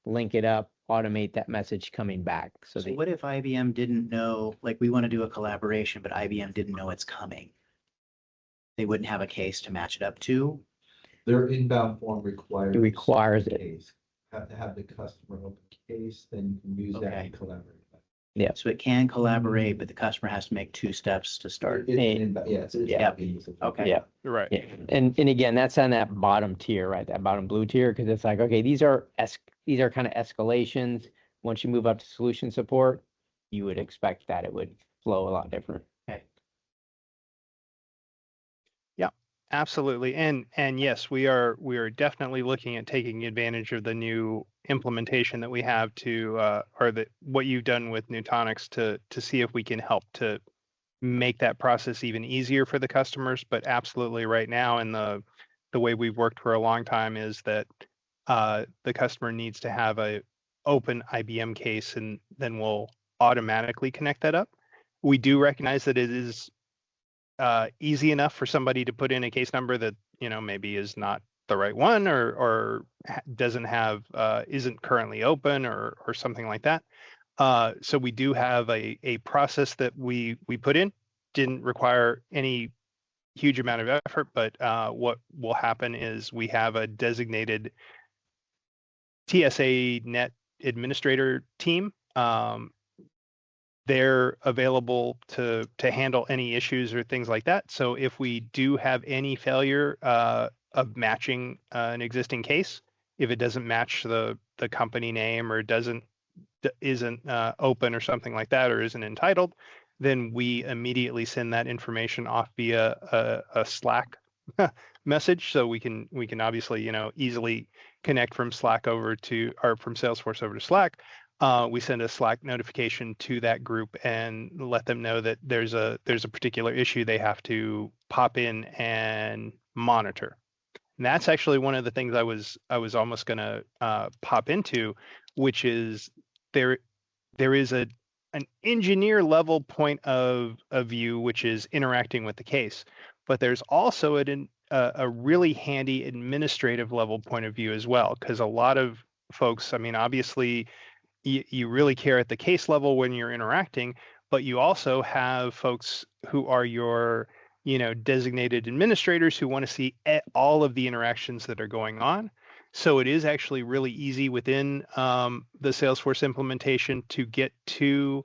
link it up, automate that message coming back. So what if IBM didn't know, like we want to do a collaboration, but IBM didn't know it's coming? They wouldn't have a case to match it up to? Their inbound form requires. It requires it. Case. Have to have the customer open case, then you can use that and collaborate. Yeah. So it can collaborate, but the customer has to make two steps to start. It's Okay. Yeah. Right. Yeah. And again, that's on that bottom tier, right? That bottom blue tier, because it's like, okay, these are kind of escalations. Once you move up to solution support, you would expect that it would flow a lot different. Okay. Yeah, absolutely. And yes, we are definitely looking at taking advantage of the new implementation that we have what you've done with Nutanix to see if we can help to make that process even easier for the customers. But absolutely right now in the the way we've worked for a long time is that the customer needs to have a open IBM case, and then we'll automatically connect that up. We do recognize that it is easy enough for somebody to put in a case number that, you know, maybe is not the right one, or doesn't have, isn't currently open, or something like that. So we do have a process that we put in. Didn't require any huge amount of effort, but what will happen is we have a designated TSANet administrator team. They're available to handle any issues or things like that. So if we do have any failure of matching an existing case, if it doesn't match the company name, or isn't open or something like that, or isn't entitled, then we immediately send that information off via a Slack message. So we can obviously, you know, easily connect from Slack over to, or from Salesforce over to Slack. We send a Slack notification to that group and let them know that there's a particular issue they have to pop in and monitor. And that's actually one of the things I was almost going to pop into, which is there is an engineer level point of view, which is interacting with the case, but there's also a really handy administrative level point of view as well, because a lot of folks, I mean, obviously you really care at the case level when you're interacting, but you also have folks who are your, you know, designated administrators who want to see all of the interactions that are going on. So it is actually really easy within the Salesforce implementation to get to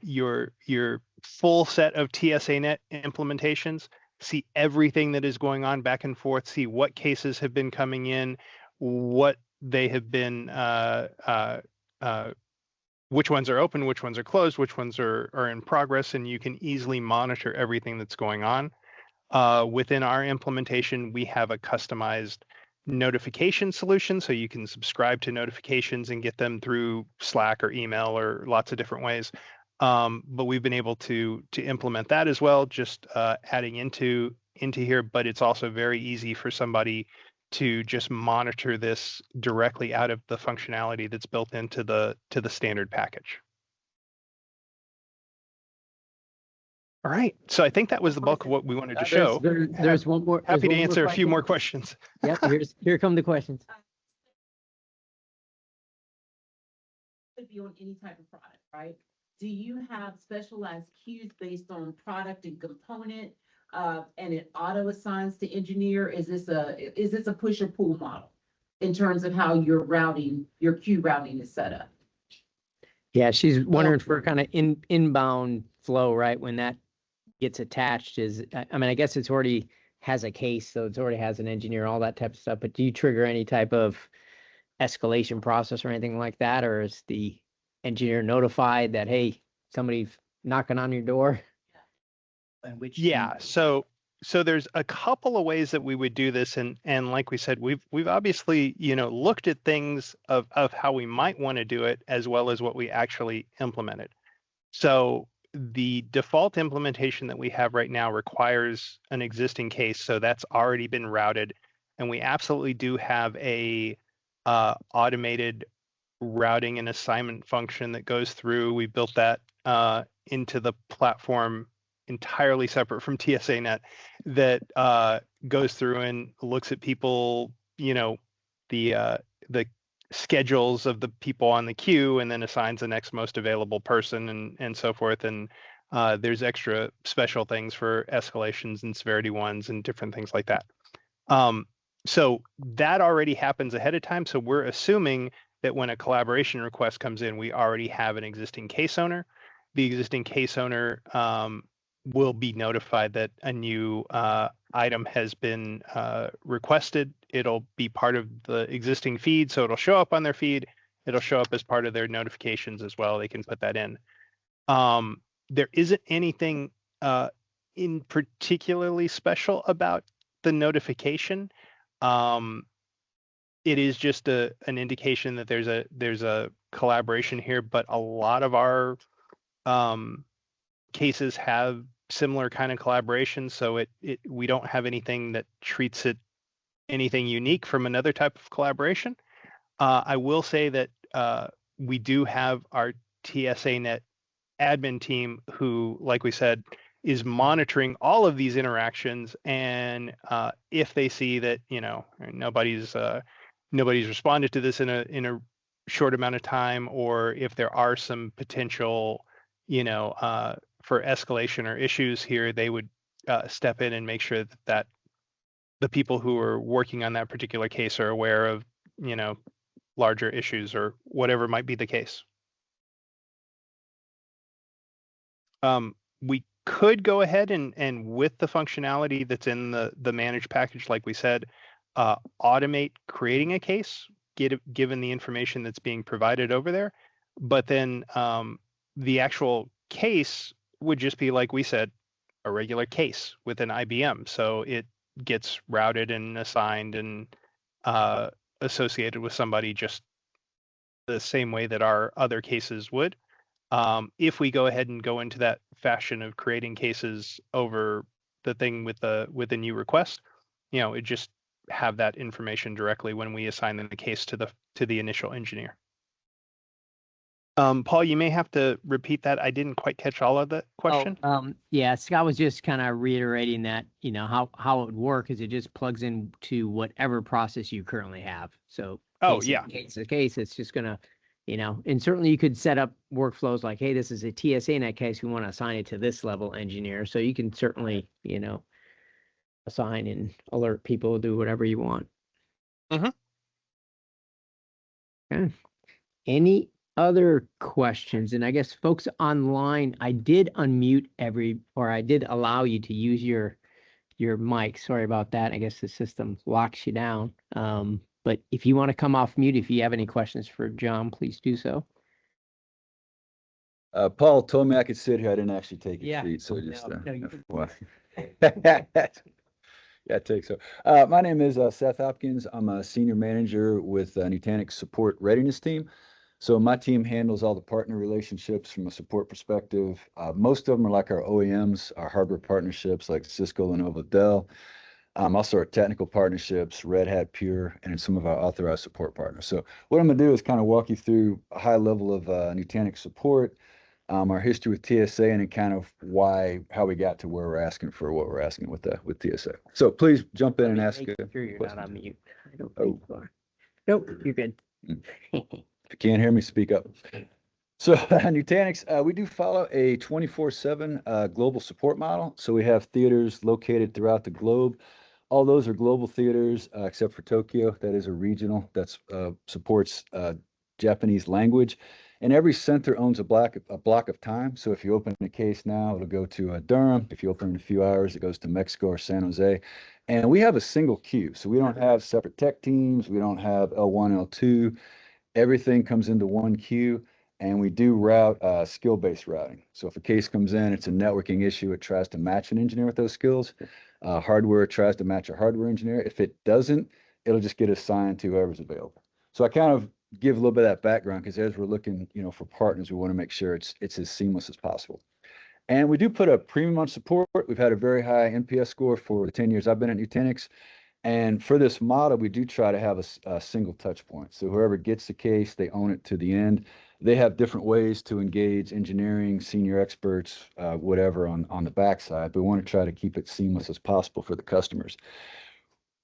your full set of TSANet implementations, see everything that is going on back and forth, see what cases have been coming in, what they have been, which ones are open, which ones are closed, which ones are in progress, and you can easily monitor everything that's going on. Within our implementation, we have a customized notification solution, so you can subscribe to notifications and get them through Slack or email or lots of different ways. But we've been able to implement that as well, just adding into here. But it's also very easy for somebody to just monitor this directly out of the functionality that's built into the standard package. All right, so I think that was the bulk of what we wanted to show. There's one more. Happy to answer a few more questions. Yep, here come the questions. Could be on any type of product, right? Do you have specialized queues based on product and component, and it auto assigns to engineer? Is this a push or pull model in terms of how your queue routing is set up? Yeah, she's wondering for kind of inbound flow, right? When that gets attached, I mean, I guess it's already has a case, so it already has an engineer, all that type of stuff. But do you trigger any type of escalation process or anything like that, or is the engineer notified that, hey, somebody's knocking on your door? And which so there's a couple of ways that we would do this, and like we said, we've obviously, you know, looked at things of how we might want to do it, as well as what we actually implemented. So the default implementation that we have right now requires an existing case, so that's already been routed, and we absolutely do have a automated routing and assignment function that goes through. We built that into the platform entirely separate from TSANet, that goes through and looks at people, you know, the schedules of the people on the queue, and then assigns the next most available person, and so forth. And there's extra special things for escalations and severity ones and different things like that. So that already happens ahead of time. So we're assuming that when a collaboration request comes in, we already have an existing case owner. The existing case owner will be notified that a new item has been requested. It'll be part of the existing feed, so it'll show up on their feed. It'll show up as part of their notifications as well. They can put that in. There isn't anything in particularly special about the notification. It is just an indication that there's a collaboration here, but a lot of our cases have similar kind of collaboration, so we don't have anything that treats it anything unique from another type of collaboration. I will say that we do have our TSANet admin team who, like we said, is monitoring all of these interactions. And if they see that, you know, nobody's responded to this in a short amount of time, or if there are some potential, you know, for escalation or issues here, they would step in and make sure that the people who are working on that particular case are aware of, you know, larger issues or whatever might be the case. We could go ahead and with the functionality that's in the managed package, like we said, automate creating a case, given the information that's being provided over there. But then the actual case would just be, like we said, a regular case with an IBM. So it gets routed and assigned and associated with somebody just the same way that our other cases would. If we go ahead and go into that fashion of creating cases over the thing with the new request, you know, it just have that information directly when we assign them the case to the initial engineer. Paul, you may have to repeat that. I didn't quite catch all of the question. Yeah, Scott was just kind of reiterating that, you know, how it would work is it just plugs into whatever process you currently have. So case to case, it's just gonna, you know, and certainly you could set up workflows like, hey, this is a TSANet case, we want to assign it to this level engineer. So you can certainly, you know, assign and alert people, do whatever you want. Mm-hmm. Okay. Any other questions? And I guess folks online, I did unmute I did allow you to use your mic. Sorry about that. I guess the system locks you down. But if you want to come off mute, if you have any questions for John, please do so. Paul told me I could sit here. I didn't actually take a seat, so just yeah, take so. My name is Seth Hopkins. I'm a senior manager with Nutanix support readiness team. So my team handles all the partner relationships from a support perspective. Most of them are like our OEMs, our hardware partnerships like Cisco, Lenovo, Dell. Also our technical partnerships, Red Hat, Pure, and some of our authorized support partners. So what I'm going to do is kind of walk you through a high level of Nutanix support, our history with TSA, and then kind of how we got to where we're asking for what we're asking with TSA. So please jump in and ask. Make sure you're not on mute. I don't think you are. Nope, you're good. If you can't hear me, speak up. So Nutanix, we do follow a 24/7 global support model. So we have theaters located throughout the globe. All those are global theaters, except for Tokyo. That is a regional that supports Japanese language. And every center owns a block of time. So if you open a case now, it'll go to Durham. If you open in a few hours, it goes to Mexico or San Jose. And we have a single queue. So we don't have separate tech teams. We don't have L1, L2. Everything comes into one queue. And we do route skill-based routing. So if a case comes in, it's a networking issue, it tries to match an engineer with those skills. Hardware tries to match a hardware engineer. If it doesn't, it'll just get assigned to whoever's available. So I kind of give a little bit of that background because as we're looking, you know, for partners, we want to make sure it's as seamless as possible. And we do put a premium on support. We've had a very high NPS score for the 10 years I've been at Nutanix. And for this model, we do try to have a single touch point. So whoever gets the case, they own it to the end. They have different ways to engage engineering, senior experts, whatever on the backside. But we want to try to keep it seamless as possible for the customers.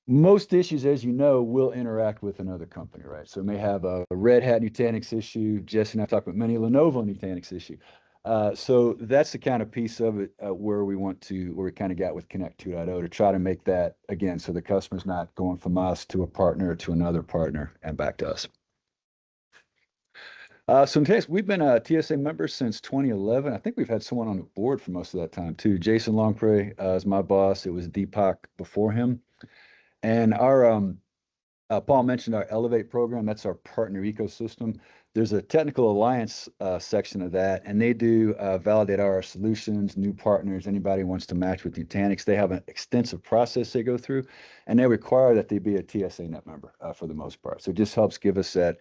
Most issues, as you know, will interact with another company, right? So we may have a Red Hat Nutanix issue. Jesse and I talked about many Lenovo Nutanix issue. So that's the kind of piece of it where we kind of got with Connect 2.0 to try to make that, again, so the customer's not going from us to a partner to another partner and back to us. So in case we've been a TSA member since 2011. I think we've had someone on the board for most of that time too. Jason Longpre is my boss. It was Deepak before him. And our Paul mentioned our Elevate program. That's our partner ecosystem. There's a technical alliance section of that, and they do validate our solutions, new partners, anybody who wants to match with Nutanix. They have an extensive process they go through, and they require that they be a TSANet member for the most part. So it just helps give us that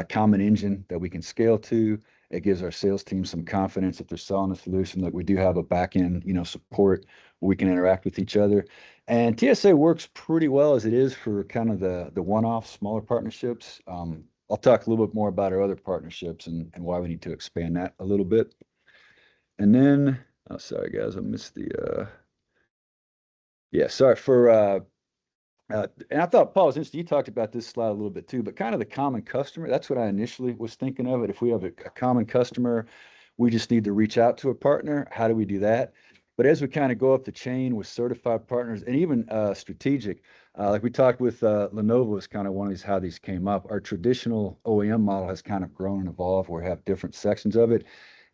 common engine that we can scale to, It gives our sales team some confidence if they're selling a solution that we do have a back end, support where we can interact with each other. And TSA works pretty well as it is for kind of the one-off smaller partnerships. I'll talk a little bit more about our other partnerships and why we need to expand that a little bit. And then, oh, sorry guys, I missed sorry for, and I thought, Paul, was interesting. You talked about this slide a little bit too, but kind of the common customer, that's what I initially was thinking of it. If we have a common customer, we just need to reach out to a partner. How do we do that? But as we kind of go up the chain with certified partners and even strategic, like we talked with Lenovo is kind of one of these, how these came up. Our traditional OEM model has kind of grown and evolved where we have different sections of it.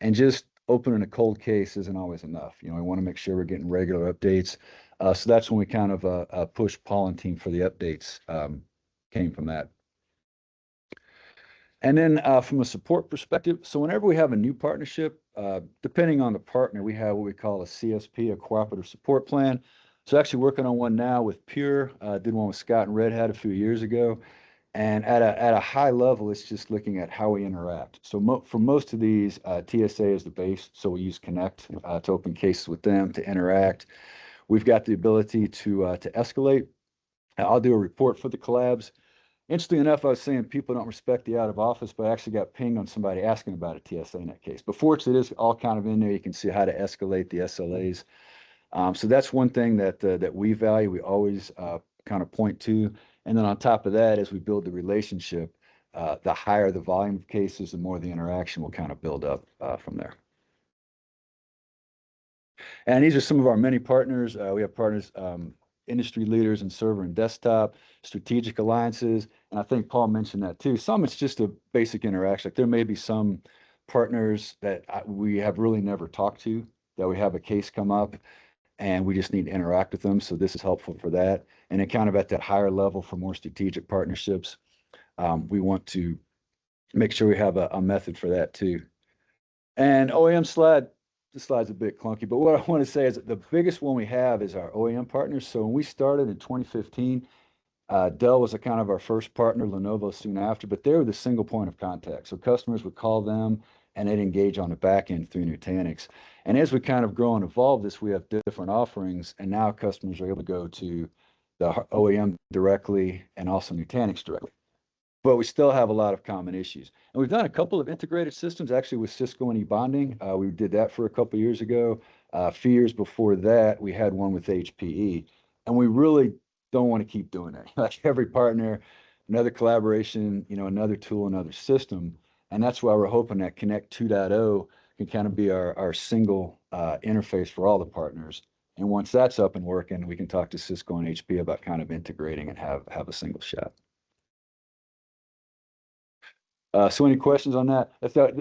And just opening a cold case isn't always enough. We want to make sure we're getting regular updates. So that's when we kind of pushed Paul and team for the updates, came from that. And then from a support perspective, so whenever we have a new partnership, depending on the partner, we have what we call a CSP, a cooperative support plan. So actually working on one now with Pure, did one with Scott and Red Hat a few years ago. And at a high level, it's just looking at how we interact. So for most of these, TSA is the base. So we use Connect to open cases with them to interact. We've got the ability to escalate. I'll do a report for the collabs. Interestingly enough, I was saying people don't respect the out of office, but I actually got pinged on somebody asking about a TSANet case. But fortunately, it is all kind of in there. You can see how to escalate the SLAs. So that's one thing that we value. We always kind of point to. And then on top of that, as we build the relationship, the higher the volume of cases, the more the interaction will kind of build up from there. And these are some of our many partners. We have partners, industry leaders in server and desktop, strategic alliances, and I think Paul mentioned that too. Some it's just a basic interaction. Like there may be some partners that we have really never talked to, that we have a case come up and we just need to interact with them. So this is helpful for that. And then kind of at that higher level for more strategic partnerships, we want to make sure we have a method for that too. And OEM slide, this slide's a bit clunky, but what I want to say is that the biggest one we have is our OEM partners. So when we started in 2015, Dell was a kind of our first partner, Lenovo soon after, but they were the single point of contact. So customers would call them and they'd engage on the back end through Nutanix. And as we kind of grow and evolve this, we have different offerings, and now customers are able to go to the OEM directly and also Nutanix directly. But we still have a lot of common issues. And we've done a couple of integrated systems, actually with Cisco and e-bonding. We did that for a couple of years ago. A few years before that, we had one with HPE. And we really don't want to keep doing that. Like every partner, another collaboration, another tool, another system. And that's why we're hoping that Connect 2.0 can kind of be our single interface for all the partners. And once that's up and working, we can talk to Cisco and HP about kind of integrating and have a single shop. So any questions on that?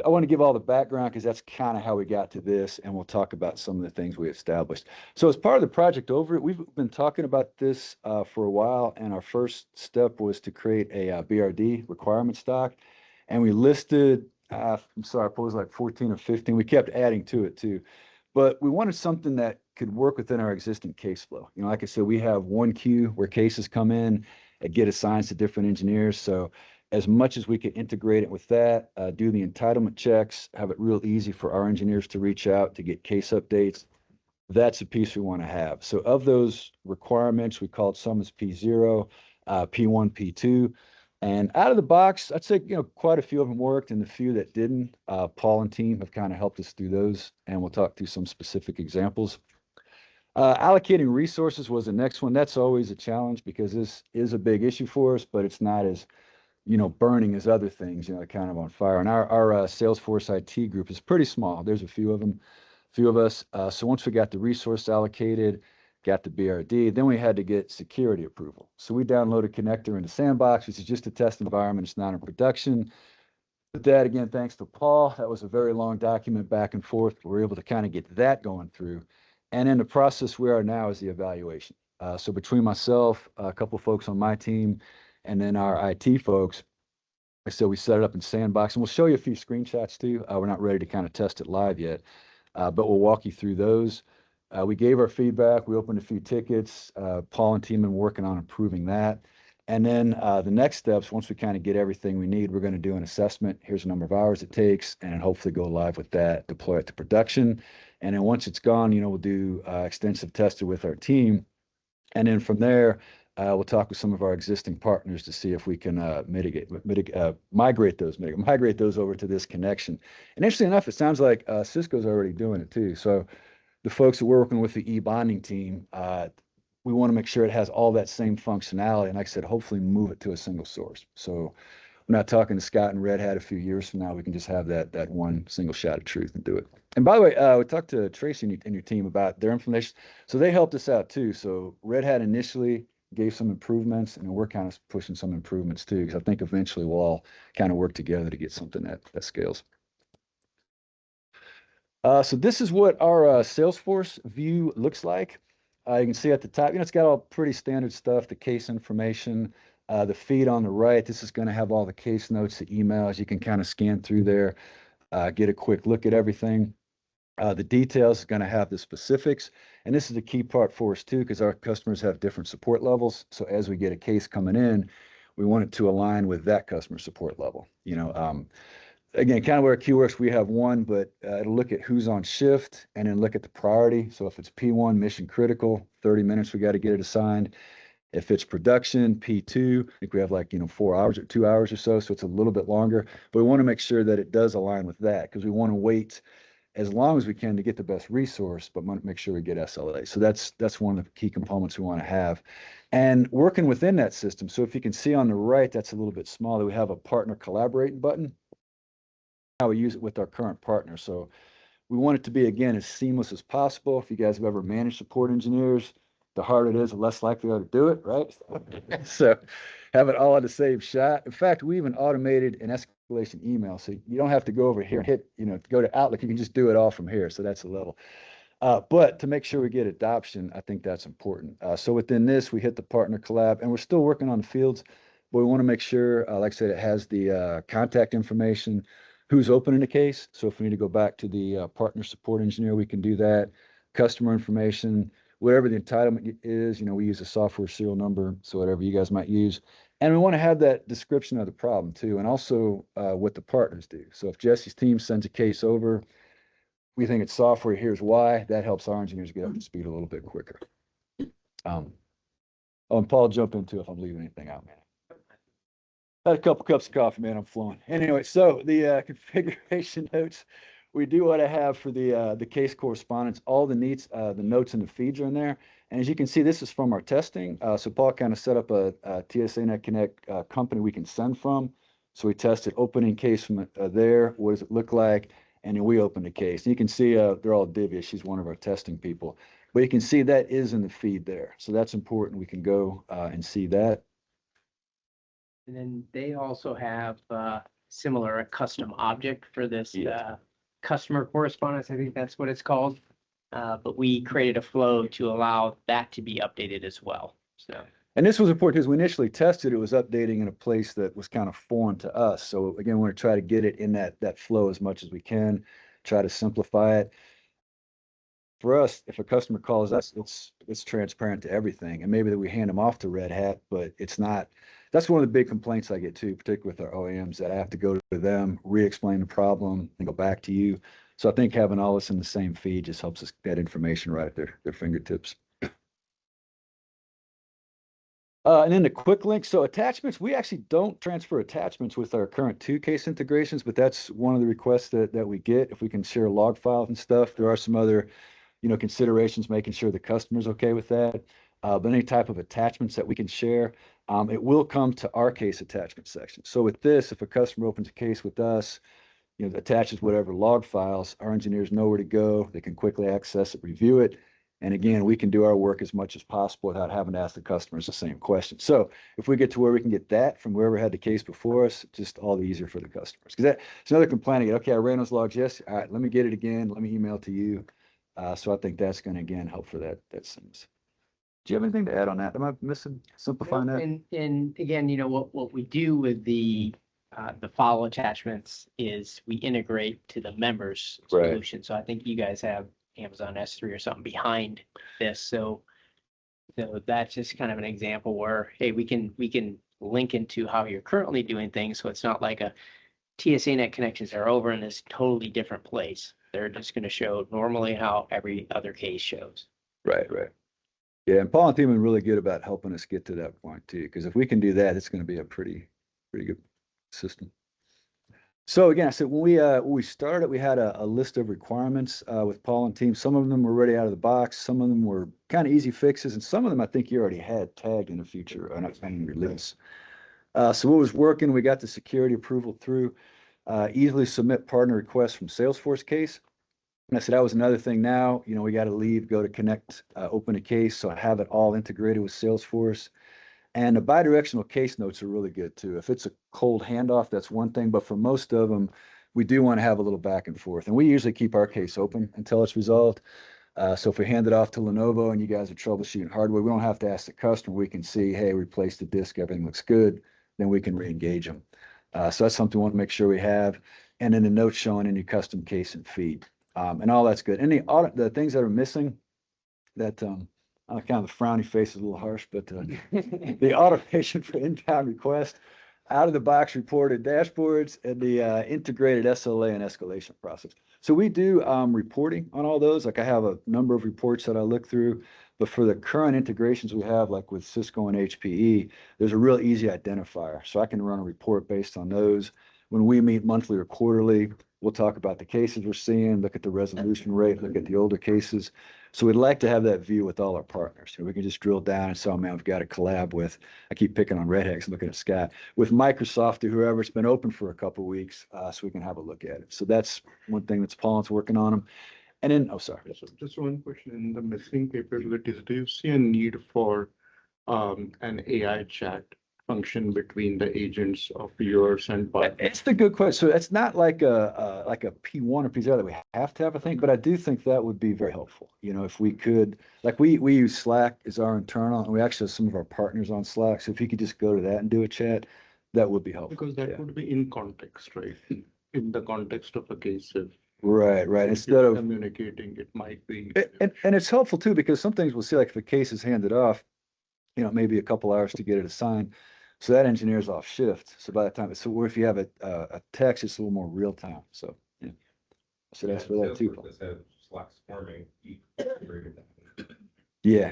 I want to give all the background because that's kind of how we got to this, and we'll talk about some of the things we established. So as part of the project over, we've been talking about this for a while, and our first step was to create a BRD requirement stock, and we listed, I'm sorry, I suppose like 14 or 15. We kept adding to it too, but we wanted something that could work within our existing case flow. Like I said, we have one queue where cases come in and get assigned to different engineers. So as much as we can integrate it with that, do the entitlement checks, have it real easy for our engineers to reach out to get case updates, that's a piece we want to have. So of those requirements, we called some as P0, P1, P2. And out of the box, I'd say, quite a few of them worked, and the few that didn't, Paul and team have kind of helped us through those, and we'll talk through some specific examples. Allocating resources was the next one. That's always a challenge because this is a big issue for us, but it's not as burning as other things, kind of on fire. And our Salesforce IT group is pretty small. There's a few of us. So once we got the resource allocated, got the BRD, then we had to get security approval. So we downloaded Connector into Sandbox, which is just a test environment. It's not in production. But that, again, thanks to Paul, that was a very long document back and forth. We were able to kind of get that going through. And in the process we are now is the evaluation. So between myself, a couple folks on my team, and then our IT folks, so we set it up in Sandbox, and we'll show you a few screenshots too. We're not ready to kind of test it live yet, but we'll walk you through those. We gave our feedback. We opened a few tickets. Paul and team have been working on improving that. And then the next steps, once we kind of get everything we need, we're going to do an assessment. Here's the number of hours it takes, and then hopefully go live with that, deploy it to production. And then once it's gone, we'll do extensive testing with our team. And then from there, we'll talk with some of our existing partners to see if we can migrate those over to this connection. And interestingly enough, it sounds like Cisco's already doing it too. So the folks that we're working with the e-bonding team, we want to make sure it has all that same functionality. And like I said, hopefully move it to a single source. So we're not talking to Scott and Red Hat a few years from now. We can just have that one single shot of truth and do it. And by the way, we talked to Tracy and your team about their implementation. So they helped us out too. So Red Hat initially gave some improvements, and we're kind of pushing some improvements too, because I think eventually we'll all kind of work together to get something that scales. So this is what our Salesforce view looks like. You can see at the top, it's got all pretty standard stuff, the case information, the feed on the right. This is going to have all the case notes, the emails. You can kind of scan through there, get a quick look at everything. The details is going to have the specifics. And this is the key part for us too, because our customers have different support levels. So as we get a case coming in, we want it to align with that customer support level. Again, kind of where Q works, we have one, but it'll look at who's on shift and then look at the priority. So if it's P1, mission critical, 30 minutes, we got to get it assigned. If it's production, P2, I think we have 4 hours or 2 hours or so. So it's a little bit longer, but we want to make sure that it does align with that, because we want to wait as long as we can to get the best resource, but want to make sure we get SLA. So that's one of the key components we want to have. And working within that system. So if you can see on the right, that's a little bit smaller. We have a partner collaborate button. How we use it with our current partner. So we want it to be, again, as seamless as possible. If you guys have ever managed support engineers, the harder it is, the less likely to do it, right? So have it all in the same shot. In fact, we even automated an escalation email. So you don't have to go over here and hit, go to Outlook. You can just do it all from here. So that's a level. But to make sure we get adoption, I think that's important. So within this, we hit the partner collab, and we're still working on the fields, but we want to make sure, like I said, it has the contact information, who's opening the case. So if we need to go back to the partner support engineer, we can do that. Customer information, whatever the entitlement is, we use a software serial number, so whatever you guys might use. And we want to have that description of the problem too, and also what the partners do. So if Jesse's team sends a case over, we think it's software, here's why. That helps our engineers get up to speed a little bit quicker. And Paul, jump into if I'm leaving anything out, man. Had a couple cups of coffee, man. I'm flowing. Anyway, so the configuration notes, we do want to have for the case correspondence, all the notes and the feeds are in there. And as you can see, this is from our testing. So Paul kind of set up a TSANet Connect company we can send from. So we tested opening case from there. What does it look like? And then we opened the case. And you can see they're all Divya. She's one of our testing people. But you can see that is in the feed there. So that's important. We can go and see that. And then they also have similar custom object for this customer correspondence. I think that's what it's called. But we created a flow to allow that to be updated as well. So. And this was important because we initially tested, it was updating in a place that was kind of foreign to us. So again, we want to try to get it in that flow as much as we can, try to simplify it. For us, if a customer calls us, it's transparent to everything. And maybe that we hand them off to Red Hat, but it's not. That's one of the big complaints I get too, particularly with our OEMs, that I have to go to them, re-explain the problem, and go back to you. So I think having all this in the same feed just helps us get information right at their fingertips. And then the quick link. So attachments, we actually don't transfer attachments with our current 2-case integrations, but that's one of the requests that we get. If we can share log files and stuff, there are some other considerations, making sure the customer's okay with that. But any type of attachments that we can share, it will come to our case attachment section. So with this, if a customer opens a case with us, attaches whatever log files, our engineers know where to go. They can quickly access it, review it. And again, we can do our work as much as possible without having to ask the customers the same question. So if we get to where we can get that from whoever had the case before us, just all the easier for the customers. Because that's another complaint. I get, okay, I ran those logs. Yes. All right, let me get it again. Let me email to you. So I think that's going to, again, help for that sense. Do you have anything to add on that? Am I missing, simplifying that? And again, what we do with the follow attachments is we integrate to the members solution. So I think you guys have Amazon S3 or something behind this. So So that's just kind of an example where, hey, we can link into how you're currently doing things. So it's not like a TSANet connections are over in this totally different place. They're just going to show normally how every other case shows. Right, right. Yeah, and Paul and team are really good about helping us get to that point too, because if we can do that, it's going to be a pretty good system. So again, I said when we started, we had a list of requirements with Paul and team. Some of them were already out of the box. Some of them were kind of easy fixes, and some of them I think you already had tagged in a future or not in release. So what was working? We got the security approval through. Easily submit partner requests from Salesforce case. And I said that was another thing. Now we got to leave, go to Connect, open a case, so I have it all integrated with Salesforce. And the bidirectional case notes are really good too. If it's a cold handoff, that's one thing, but for most of them, we do want to have a little back and forth. And we usually keep our case open until it's resolved. So if we hand it off to Lenovo and you guys are troubleshooting hardware, we don't have to ask the customer. We can see, hey, replace the disk, everything looks good. Then we can re-engage them. So that's something we want to make sure we have. And then the notes showing any custom case and feed. And all that's good. And the things that are missing that kind of the frowny face is a little harsh, but the automation for inbound request, out of the box reported dashboards, and the integrated SLA and escalation process. So we do reporting on all those. Like I have a number of reports that I look through, but for the current integrations we have, like with Cisco and HPE, there's a real easy identifier. So I can run a report based on those. When we meet monthly or quarterly, we'll talk about the cases we're seeing, look at the resolution rate, look at the older cases. So we'd like to have that view with all our partners. We can just drill down and say, oh man, we've got to collab with, I keep picking on Red Hat, looking at Scott, with Microsoft or whoever. It's been open for a couple of weeks, so we can have a look at it. So that's one thing that's Paul's working on them. And then, oh, sorry. So just one question, in the missing capabilities, do you see a need for an AI chat function between the agents of yours and partners? It's the good question. So it's not like a P1 or P0 that we have to have, I think, but I do think that would be very helpful. If we could, like we use Slack as our internal, and we actually have some of our partners on Slack. So if you could just go to that and do a chat, that would be helpful. Because that would be in context, right? In the context of a case. Right. Instead of communicating, it might be. And it's helpful too, because some things we'll see, like if a case is handed off, maybe a couple hours to get it assigned. So that engineer's off shift. So by the time, if you have a text, it's a little more real time. So, yeah. So that's for that too. Yeah.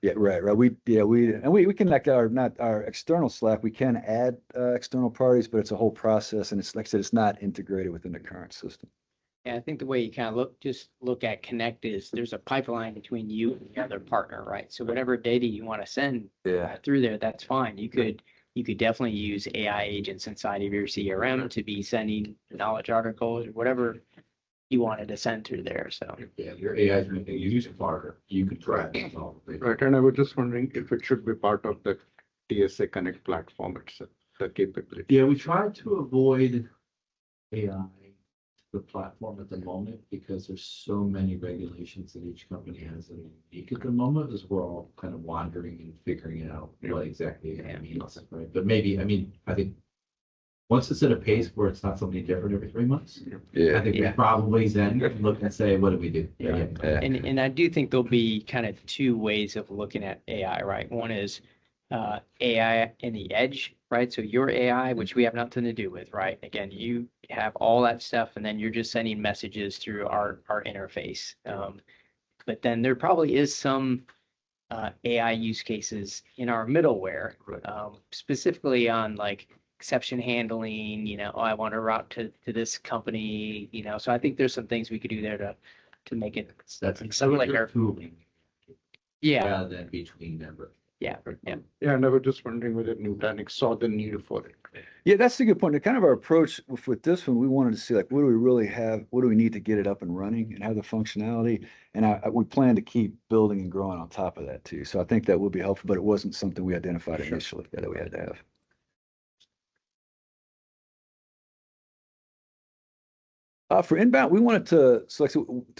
Yeah, right. We connect our external Slack. We can add external parties, but it's a whole process, and it's like I said, it's not integrated within the current system. Yeah, I think the way you kind of look at Connect is there's a pipeline between you and the other partner, right? So whatever data you want to send through there, that's fine. You could definitely use AI agents inside of your CRM to be sending knowledge articles or whatever you wanted to send through there. So yeah, your AI is making you use it harder. You can track it. Right, and I was just wondering if it should be part of the TSA Connect platform itself, the capability. Yeah, we try to avoid AI, the platform at the moment, because there's so many regulations that each company has that are unique at the moment, as we're all kind of wandering and figuring out what exactly AI means, right? But maybe, I think once it's at a pace where it's not something different every 3 months, I think we probably then look and say, what do we do? And I do think there'll be kind of two ways of looking at AI, right? One is AI in the edge, right? So your AI, which we have nothing to do with, right? Again, you have all that stuff, and then you're just sending messages through our interface. But then there probably is some AI use cases in our middleware, specifically on like exception handling, I want to route to this company, so I think there's some things we could do there to make it something like our tooling. Rather than between members. Yeah, and I was just wondering whether Nutanix saw the need for it. Yeah, that's a good point. Kind of our approach with this one, we wanted to see like, what do we really have? What do we need to get it up and running and have the functionality? And we plan to keep building and growing on top of that too. So I think that will be helpful, but it wasn't something we identified initially that we had to have. For inbound, we wanted to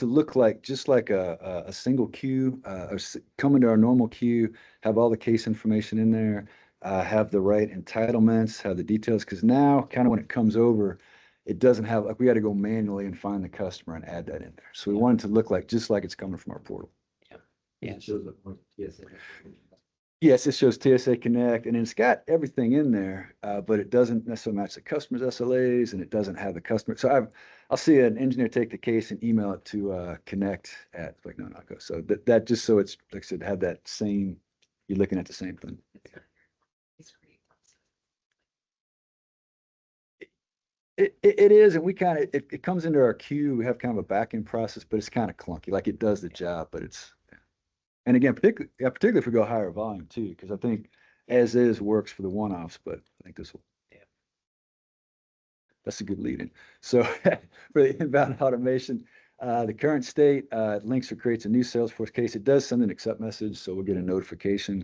look like just like a single queue, or come into our normal queue, have all the case information in there, have the right entitlements, have the details. Because now, kind of when it comes over, it doesn't have like we got to go manually and find the customer and add that in there. So we wanted to look like just like it's coming from our portal. Yeah. It shows up more TSA. Yes, it shows TSA Connect, and it's got everything in there, but it doesn't necessarily match the customer's SLAs, and it doesn't have the customer. So I'll see an engineer take the case and email it to Connect at like no, not go. So that just so it's like I said, have that same. You're looking at the same thing. It is, and we kind of it comes into our queue. We have kind of a back-end process, but it's kind of clunky. Like it does the job, but it's. And again, particularly if we go higher volume too, because I think as is works for the one-offs, but I think this will. Yeah. That's a good lead in. So for the inbound automation, the current state links or creates a new Salesforce case. It does send an accept message, so we'll get a notification.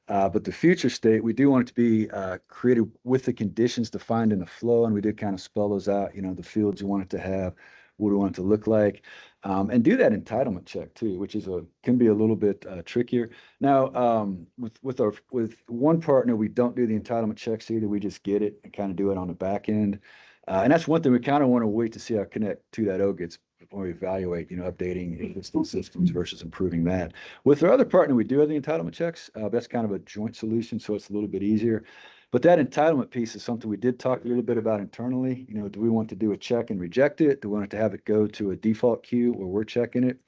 But the future state, we do want it to be created with the conditions defined in the flow, and we did kind of spell those out, the fields you want it to have, what we want it to look like, and do that entitlement check too, which can be a little bit trickier. Now, with one partner, we don't do the entitlement checks either. We just get it and kind of do it on the back end. And that's one thing we kind of want to wait to see how Connect 2.0 gets before we evaluate, updating existing systems versus improving that. With our other partner, we do have the entitlement checks. That's kind of a joint solution, so it's a little bit easier. But that entitlement piece is something we did talk a little bit about internally. Do we want to do a check and reject it? Do we want to have it go to a default queue where we're checking it?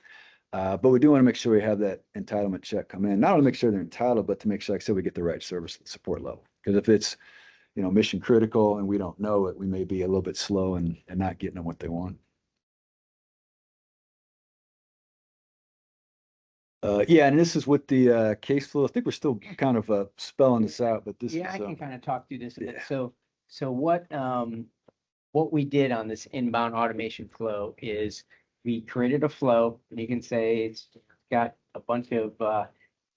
But we do want to make sure we have that entitlement check come in, not only make sure they're entitled, but to make sure, like I said, we get the right service support level. Because if it's, mission critical and we don't know it, we may be a little bit slow and not getting them what they want. Yeah, and this is with the case flow. I think we're still kind of spelling this out, but this Yeah, is. I can kind of talk through this a bit. So what we did on this inbound automation flow is we created a flow, and you can say it's got a bunch of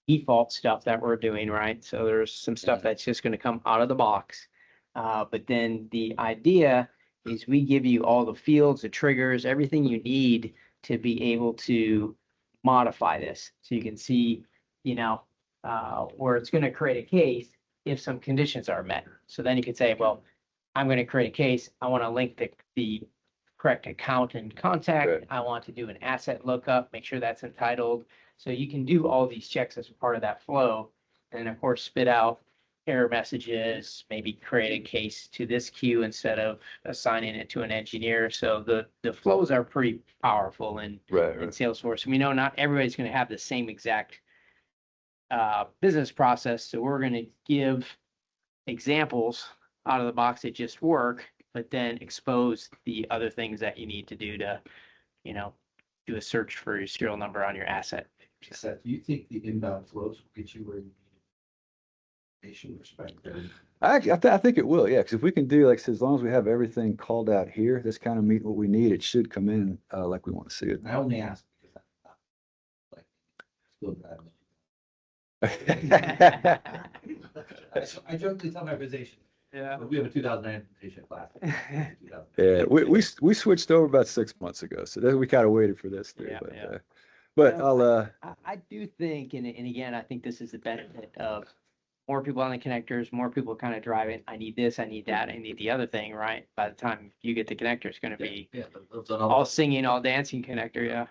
default stuff that we're doing, right? So there's some stuff that's just going to come out of the box. But then the idea is we give you all the fields, the triggers, everything you need to be able to modify this. So you can see, where it's going to create a case if some conditions are met. So then you could say, well, I'm going to create a case. I want to link the correct account and contact. Right. I want to do an asset lookup, make sure that's entitled. So you can do all these checks as part of that flow. And of course, spit out error messages, maybe create a case to this queue instead of assigning it to an engineer. So the flows are pretty powerful in Salesforce. We know not everybody's going to have the same exact business process. So we're going to give examples out of the box that just work, but then expose the other things that you need to do to, do a search for your serial number on your asset. Seth, do you think the inbound flows will get you where you need patient perspective? I think it will, yeah. Because if we can do, like I said, as long as we have everything called out here, that's kind of meet what we need. It should come in like we want to see it. I only ask because I'm not like still driving. I jokingly tell my organization, Yeah. we have a 2009 implementation class. Yeah, we switched over about 6 months ago, so we kind of waited for this too. Yeah, but yeah. but I do think, and again, I think this is the benefit of more people on the connectors, more people kind of driving. I need this, I need that, I need the other thing, right? By the time you get the connector, it's going to be all singing, all dancing connector. Yeah.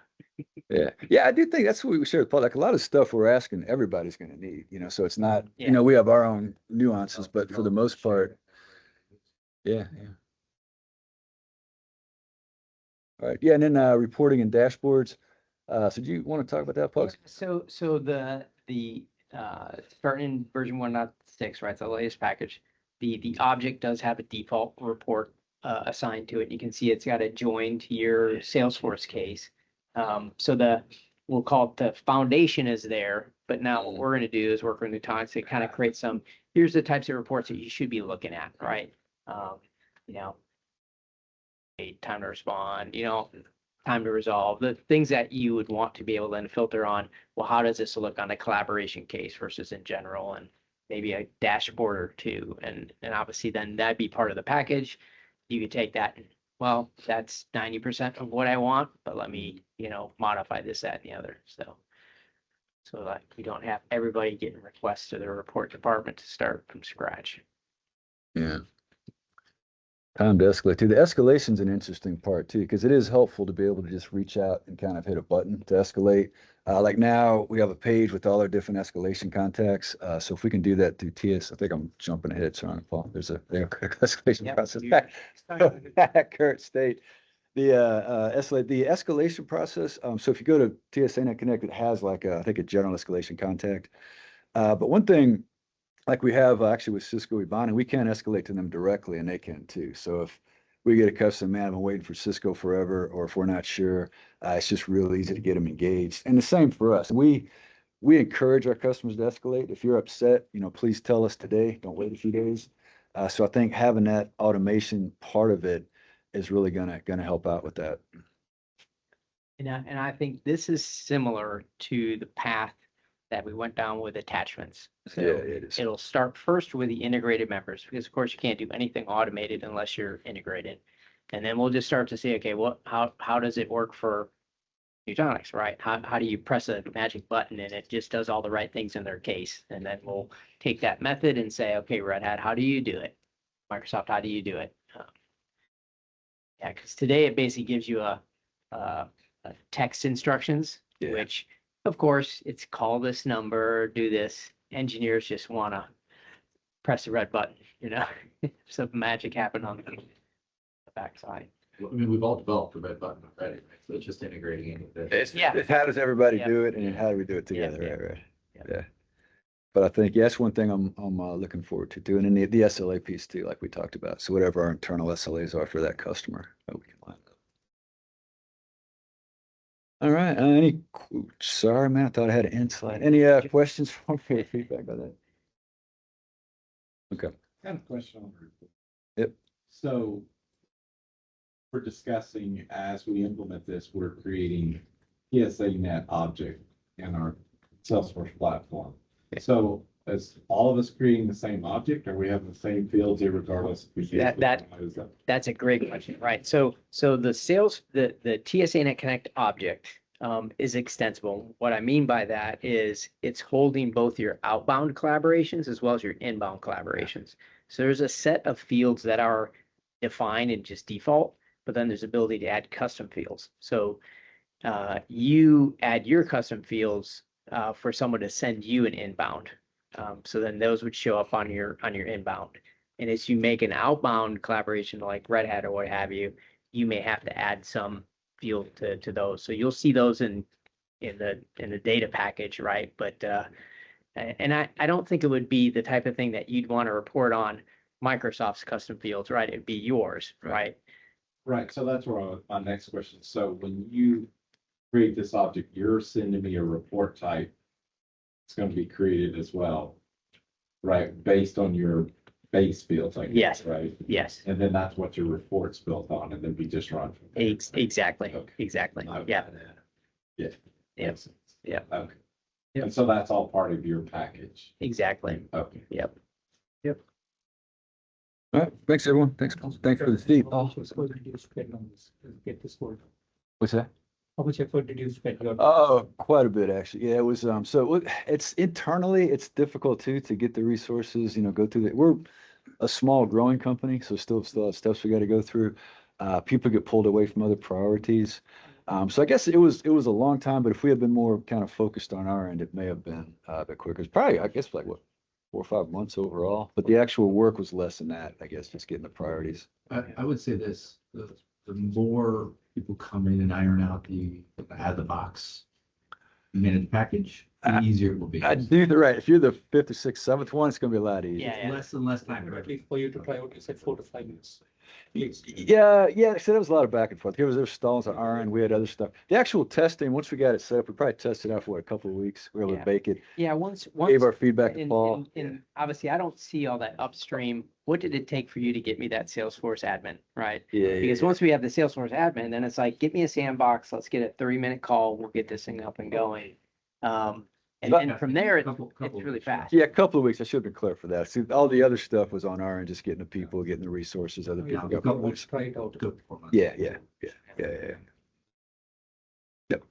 Yeah, I do think that's what we share with Paul. Like a lot of stuff we're asking, everybody's going to need. So it's not. We have our own nuances, but for the most part, yeah. All right, yeah, and then reporting and dashboards. So do you want to talk about that, Paul? So the starting in version 1.6, right? It's the latest package. The object does have a default report assigned to it. You can see it's got a join to your Salesforce case. So we'll call it the foundation is there, but now what we're going to do is work with Nutanix to kind of create here's the types of reports that you should be looking at, right? Time to respond, time to resolve, the things that you would want to be able to then filter on, well, how does this look on a collaboration case versus in general, and maybe a dashboard or two. And obviously then that'd be part of the package. You could take that and, well, that's 90% of what I want, but let me, modify this, that, and the other. So like we don't have everybody getting requests to their report department to start from scratch. Yeah. Time to escalate too. The escalation's an interesting part too, because it is helpful to be able to just reach out and kind of hit a button to escalate. Like now we have a page with all our different escalation contacts. So if we can do that through TS, I think I'm jumping ahead, sorry, Paul. There's a escalation Yep, process. you- At current state. The escalation process. So if you go to TSANet Connect, it has like I think a general escalation contact. But one thing, like we have actually with Cisco Ibana, we can escalate to them directly and they can too. So if we get a customer, man, I've been waiting for Cisco forever, or if we're not sure, it's just real easy to get them engaged. And the same for us. We encourage our customers to escalate. If you're upset, please tell us today. Don't wait a few days. So I think having that automation part of it is really gonna help out with that. And I think this is similar to the path that we went down with attachments. So Yeah, it is. it'll start first with the integrated members, because of course you can't do anything automated unless you're integrated. And then we'll just start to see, okay, how does it work for Nutanix, right? How do you press a magic button and it just does all the right things in their case? And then we'll take that method and say, okay, Red Hat, how do you do it? Microsoft, how do you do it? Yeah, because today it basically gives you a text instructions, Yeah. which of course it's call this number, do this. Engineers just want to press the red button, some magic happen on the backside. I mean, we've all developed the red button already, right? So it's just integrating into this. Yeah. How does everybody Yeah. do it, and how do we do it Yeah, together? yeah. Right. Yeah. Yeah. But I think that's one thing I'm looking forward to doing, and the SLA piece too, like we talked about. So whatever our internal SLAs are for that customer, we can line up. All right. Sorry, man. I thought I had an insight. Any questions for me or feedback on that? Okay. I have a question on the report. Yep. So we're discussing as we implement this, we're creating TSANet object in our Salesforce platform. So is all of us creating the same object, or we have the same fields regardless? That's a great question, right? So the TSANet Connect object is extensible. What I mean by that is it's holding both your outbound collaborations as well as your inbound collaborations. So there's a set of fields that are defined and just default, but then there's ability to add custom fields. So you add your custom fields for someone to send you an inbound. So then those would show up on your inbound. And as you make an outbound collaboration like Red Hat or what have you, you may have to add some field to those. So you'll see those in the data package, right? But and I don't think it would be the type of thing that you'd want to report on Microsoft's custom fields, right? It'd be yours, right? Right. So that's where my next question. So when you create this object, you're sending me a report type. It's going to be created as well, right? Based on your base fields, I guess, Yes. right? Yes. And then that's what your report's built on, and then we just run from there. Exactly. Okay. Exactly. Okay. Yeah. Yeah. Yep. Makes sense. Yeah. Okay. Yep. And so that's all part of your package. Exactly. Okay. Yep. All right. Thanks, everyone. Thanks, Paul. Thanks for the feed. How much effort did you spend on this to get this work? What's that? How much effort did you spend? Oh, quite a bit actually. Yeah, it was it's internally it's difficult too to get the resources, go through we're a small growing company, so still have steps we got to go through. People get pulled away from other priorities. So I guess it was a long time, but if we had been more kind of focused on our end, it may have been a bit quicker. It's probably, I guess, like 4 or 5 months overall, but the actual work was less than that, I guess, just getting the priorities. I would say this, the more people come in and iron out the out of the box managed package, the easier it will be. I do the right. If you're the 5th or 6th, 7th one, it's gonna be a lot easier. Yeah. Less and less time, right? For you to try out, you said 4 to 5 minutes. Please. Yeah. So there was a lot of back and forth. There was stalls on our end. We had other stuff. The actual testing, once we got it set up, we probably tested out for a couple of weeks. We were able to bake it. Yeah. Once Gave our feedback to and, Paul. and obviously I don't see all that upstream. What did it take for you to get me that Salesforce admin, right? Yeah. Because once we have the Salesforce admin, then it's like, get me a sandbox. Let's get a 30-minute call. We'll get this thing up and going. And then from there, it's really fast. Yeah, a couple of weeks. I should have been clear for that. See, all the other stuff was on our end, just getting the people, getting the resources, other people got. Let's try it out. Good performance. Yeah. Yep.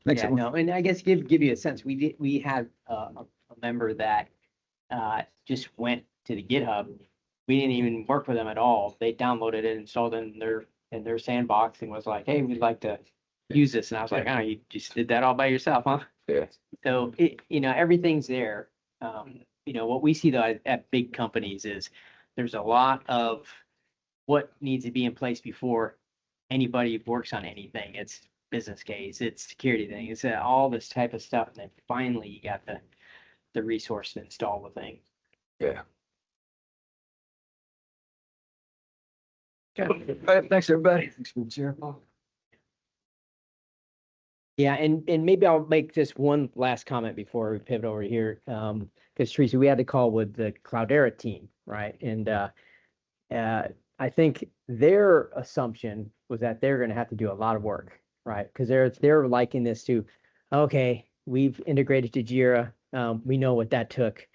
Thanks, Yeah, everyone. no, and I guess give you a sense, we had a member that just went to the GitHub. we didn't even work with them at all. They downloaded it, installed it in their sandbox, and was like, "Hey, we'd like to use this." And I was like, "Oh, you just did that all by yourself, huh?" Yeah. So everything's there. What we see though at big companies is there's a lot of what needs to be in place before anybody works on anything. It's business case, it's security thing, it's all this type of stuff. And then finally you got the resource to install the thing. Yeah. Okay. All right, thanks, everybody. Thanks for the chair, Paul. Yeah, and maybe I'll make just one last comment before we pivot over here. Because Teresa, we had to call with the Cloudera team, right? And I think their assumption was that they're going to have to do a lot of work, right? Because they're liking this to, okay, we've integrated to Jira. We know what that took.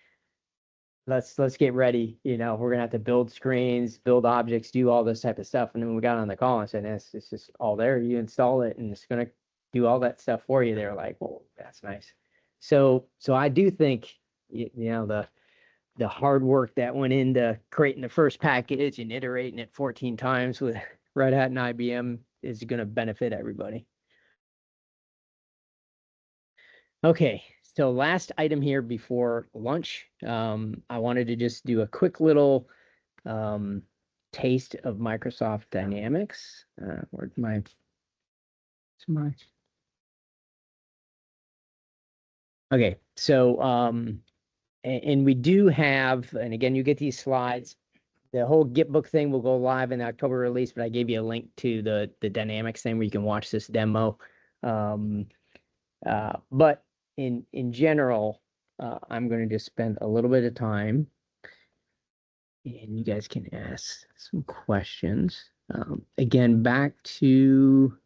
Let's get ready. We're gonna have to build screens, build objects, do all this type of stuff. And then we got on the call and said, it's just all there. You install it, and it's gonna do all that stuff for you. They're like, well, that's nice. So I do think the hard work that went into creating the first package and iterating it 14 times with Red Hat and IBM is going to benefit everybody. Okay, so last item here before lunch. I wanted to just do a quick little taste of Microsoft Dynamics. Where's my okay, so and we do have, and again, you get these slides. The whole Gitbook thing will go live in the October release, but I gave you a link to the Dynamics thing where you can watch this demo. But in general, I'm going to just spend a little bit of time, and you guys can ask some questions. Again, back to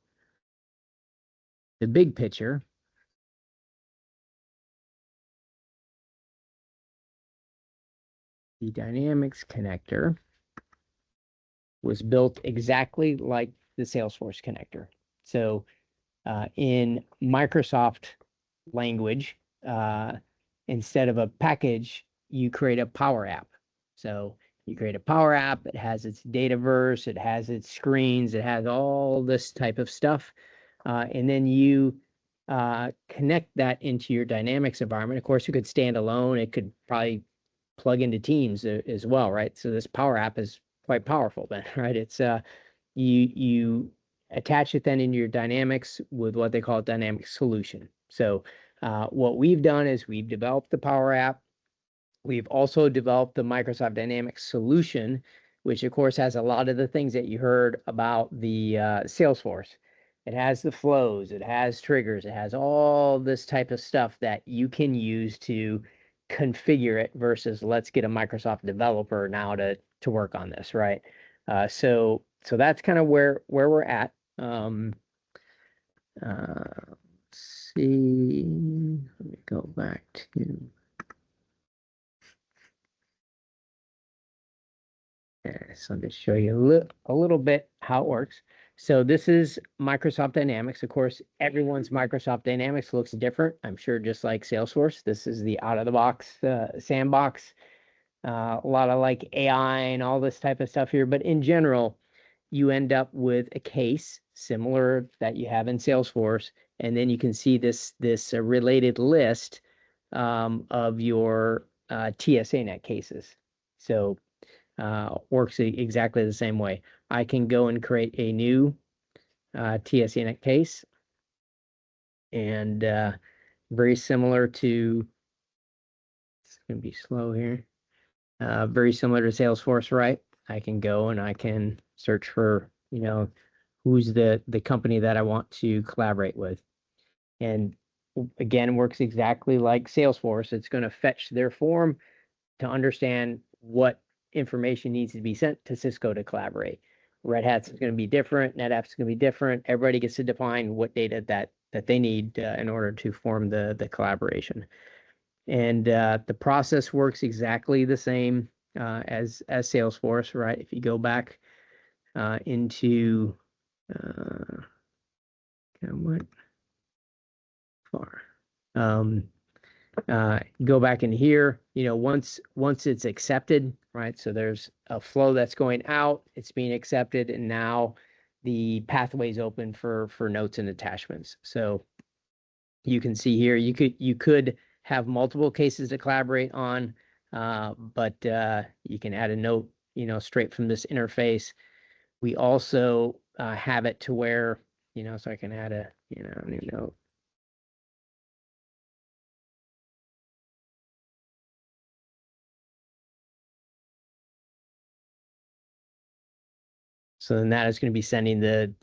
the big picture. The Dynamics connector was built exactly like the Salesforce connector. So in Microsoft language, instead of a package, you create a Power App. So you create a Power App, it has its Dataverse, it has its screens, it has all this type of stuff. And then you connect that into your Dynamics environment. Of course, it could stand alone. It could probably plug into Teams as well, right? So this Power App is quite powerful then, right? It's you attach it then into your Dynamics with what they call a dynamic solution. So what we've done is we've developed the Power App. We've also developed the Microsoft Dynamics solution, which of course has a lot of the things that you heard about the Salesforce. It has the flows, it has triggers, it has all this type of stuff that you can use to configure it versus let's get a Microsoft developer now to work on this, right? So that's kind of where we're at. Let's see. Let me go back to. So I'll just show you a little bit how it works. So this is Microsoft Dynamics. Of course, everyone's Microsoft Dynamics looks different. I'm sure just like Salesforce, this is the out-of-the-box sandbox. A lot of like AI and all this type of stuff here. But in general, you end up with a case similar that you have in Salesforce. And then you can see this related list of your TSANet cases. So works exactly the same way. I can go and create a new TSANet case, and very similar to, it's going to be slow here, very similar to Salesforce, right? I can go and I can search for, who's the company that I want to collaborate with. And again, works exactly like Salesforce. It's going to fetch their form to understand what information needs to be sent to Cisco to collaborate. Red Hat's going to be different. NetApp's going to be different. Everybody gets to define what data that they need in order to form the collaboration. And the process works exactly the same as Salesforce, right? If you go back into what far Go back in here, once it's accepted, right? So there's a flow that's going out, it's being accepted, and now the pathway is open for notes and attachments. So you can see here, you could have multiple cases to collaborate on, but you can add a note, straight from this interface. We also have it to where, so I can add a, new note. So then that is going to be sending the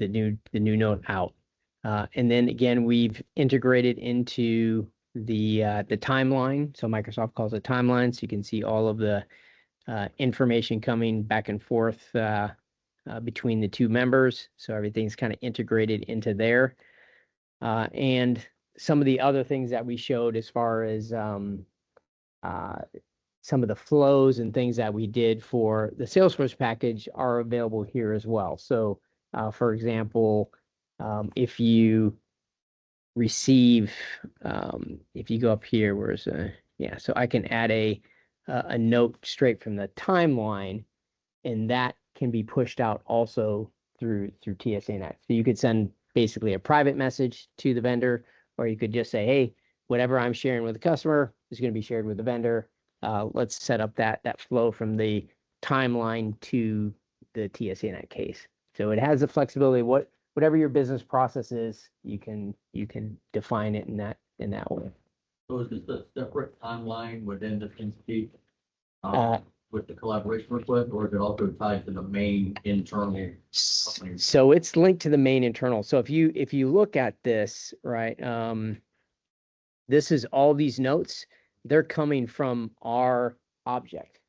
new note out. And then again, we've integrated into the timeline. So Microsoft calls it timeline. So you can see all of the information coming back and forth between the two members. So everything's kind of integrated into there. And some of the other things that we showed as far as some of the flows and things that we did for the Salesforce package are available here as well. So, for example, if you receive, if you go up here, where's so I can add a note straight from the timeline, and that can be pushed out also through TSANet. So you could send basically a private message to the vendor, or you could just say, hey, whatever I'm sharing with the customer is going to be shared with the vendor. Let's set up that flow from the timeline to the TSANet case. So it has the flexibility. Whatever your business process is, you can define it in that way. So is this a separate timeline within the entity with the collaboration request, or is it also tied to the main internal? So it's linked to the main internal. So if you look at this, right, this is all these notes. They're coming from our object.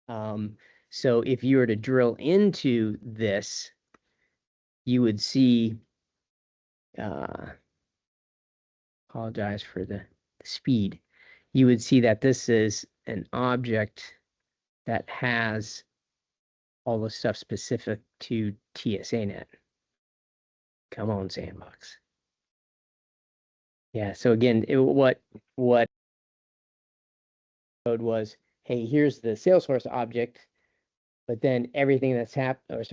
So if you were to drill into this, you would see, apologize for the speed. You would see that this is an object that has all the stuff specific to TSANet. Come on, Sandbox. Yeah, so again, what code was, hey, here's the Salesforce object, but then everything that's here's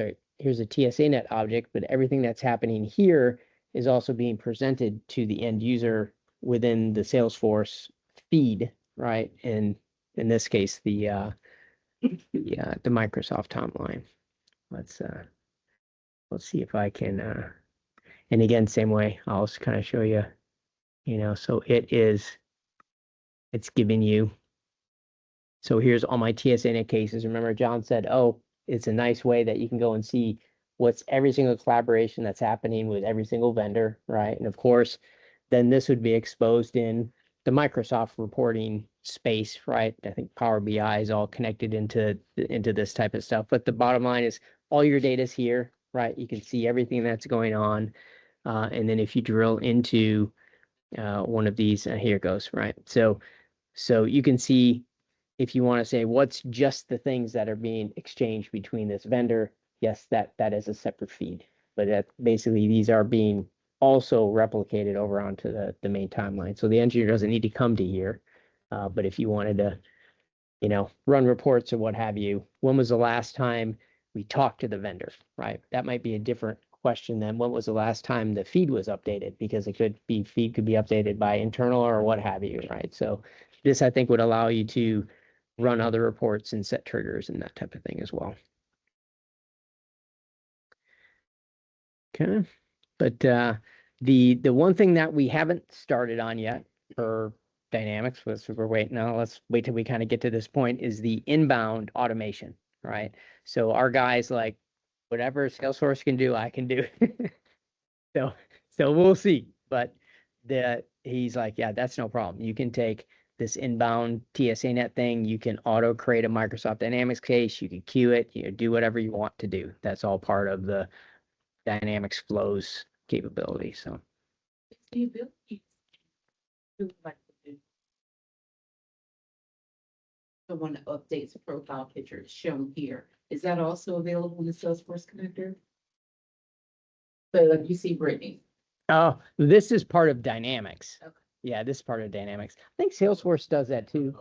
a TSANet object, but everything that's happening here is also being presented to the end user within the Salesforce feed, right? And in this case, the Microsoft timeline. Let's see if I can, and again, same way, I'll just kind of show you, so it's giving you. So here's all my TSANet cases. Remember, John said, oh, it's a nice way that you can go and see what's every single collaboration that's happening with every single vendor, right? And of course, then this would be exposed in the Microsoft reporting space, right? I think Power BI is all connected into this type of stuff. But the bottom line is all your data is here, right? You can see everything that's going on. And then if you drill into one of these, here it goes, right? So you can see, if you want to say what's just the things that are being exchanged between this vendor, yes, that is a separate feed. But basically these are being also replicated over onto the main timeline. So the engineer doesn't need to come to here. But if you wanted to, run reports or what have you, when was the last time we talked to the vendor, right? That might be a different question than when was the last time the feed was updated, because feed could be updated by internal or what have you, right? So this, I think, would allow you to run other reports and set triggers and that type of thing as well. Okay, but the one thing that we haven't started on yet for Dynamics, we're waiting now, let's wait till we kind of get to this point, is the inbound automation, right? So our guys, like, whatever Salesforce can do, I can do. So we'll see. But he's like, yeah, that's no problem. You can take this inbound TSANet thing, you can auto create a Microsoft Dynamics case, you can queue it, do whatever you want to do. That's all part of the Dynamics flows capability. So the ability to like someone updates a profile picture shown here. Is that also available in the Salesforce connector? So like you see Brittany. oh, this is part of Dynamics. Okay. Yeah, this is part of Dynamics. I think Salesforce does that too.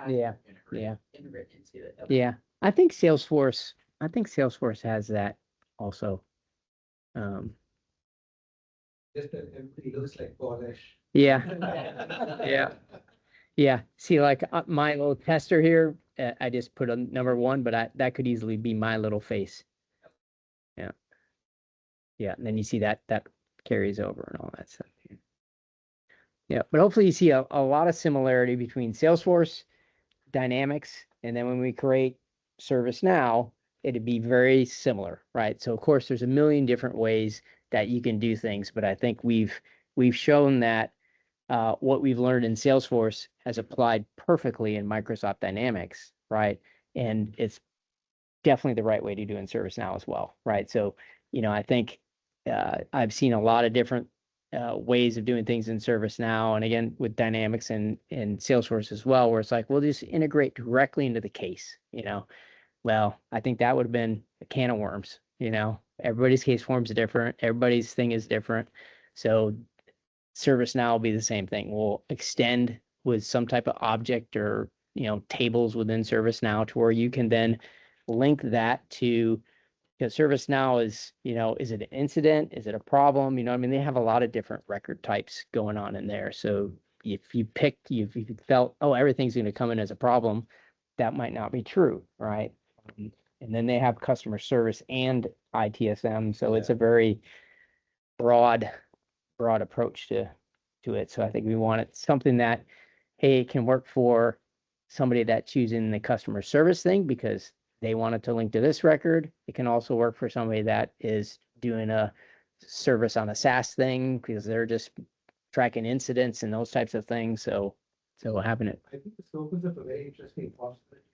Yeah, yeah, Integrate into it. yeah. I think Salesforce has that also. Um, Just that everybody looks like polish. yeah, yeah, yeah. See, like my little tester here, I just put a number 1, but that could easily be my little face. Yeah, yeah. And then you see that carries over and all that stuff. Yeah, but hopefully you see a lot of similarity between Salesforce, Dynamics, and then when we create ServiceNow, it'd be very similar, right? So of course there's a million different ways that you can do things, but I think we've shown that what we've learned in Salesforce has applied perfectly in Microsoft Dynamics, right? And it's definitely the right way to do in ServiceNow as well, right? So, I think I've seen a lot of different ways of doing things in ServiceNow, and again with Dynamics and Salesforce as well, where it's like we'll just integrate directly into the case. Well, I think that would have been a can of worms. Everybody's case forms are different, everybody's thing is different, so ServiceNow will be the same thing. We'll extend with some type of object or tables within ServiceNow to where you can then link that to, because ServiceNow is, is it an incident? Is it a problem? I mean, they have a lot of different record types going on in there. So if you felt, oh, everything's going to come in as a problem, that might not be true, right? And then they have customer service and ITSM. So it's a very broad approach to it. So I think we want it something that, hey, it can work for somebody that's using the customer service thing because they want it to link to this record. It can also work for somebody that is doing a service on a SaaS thing because they're just tracking incidents and those types of things. So having it. I think this opens up a very interesting possibility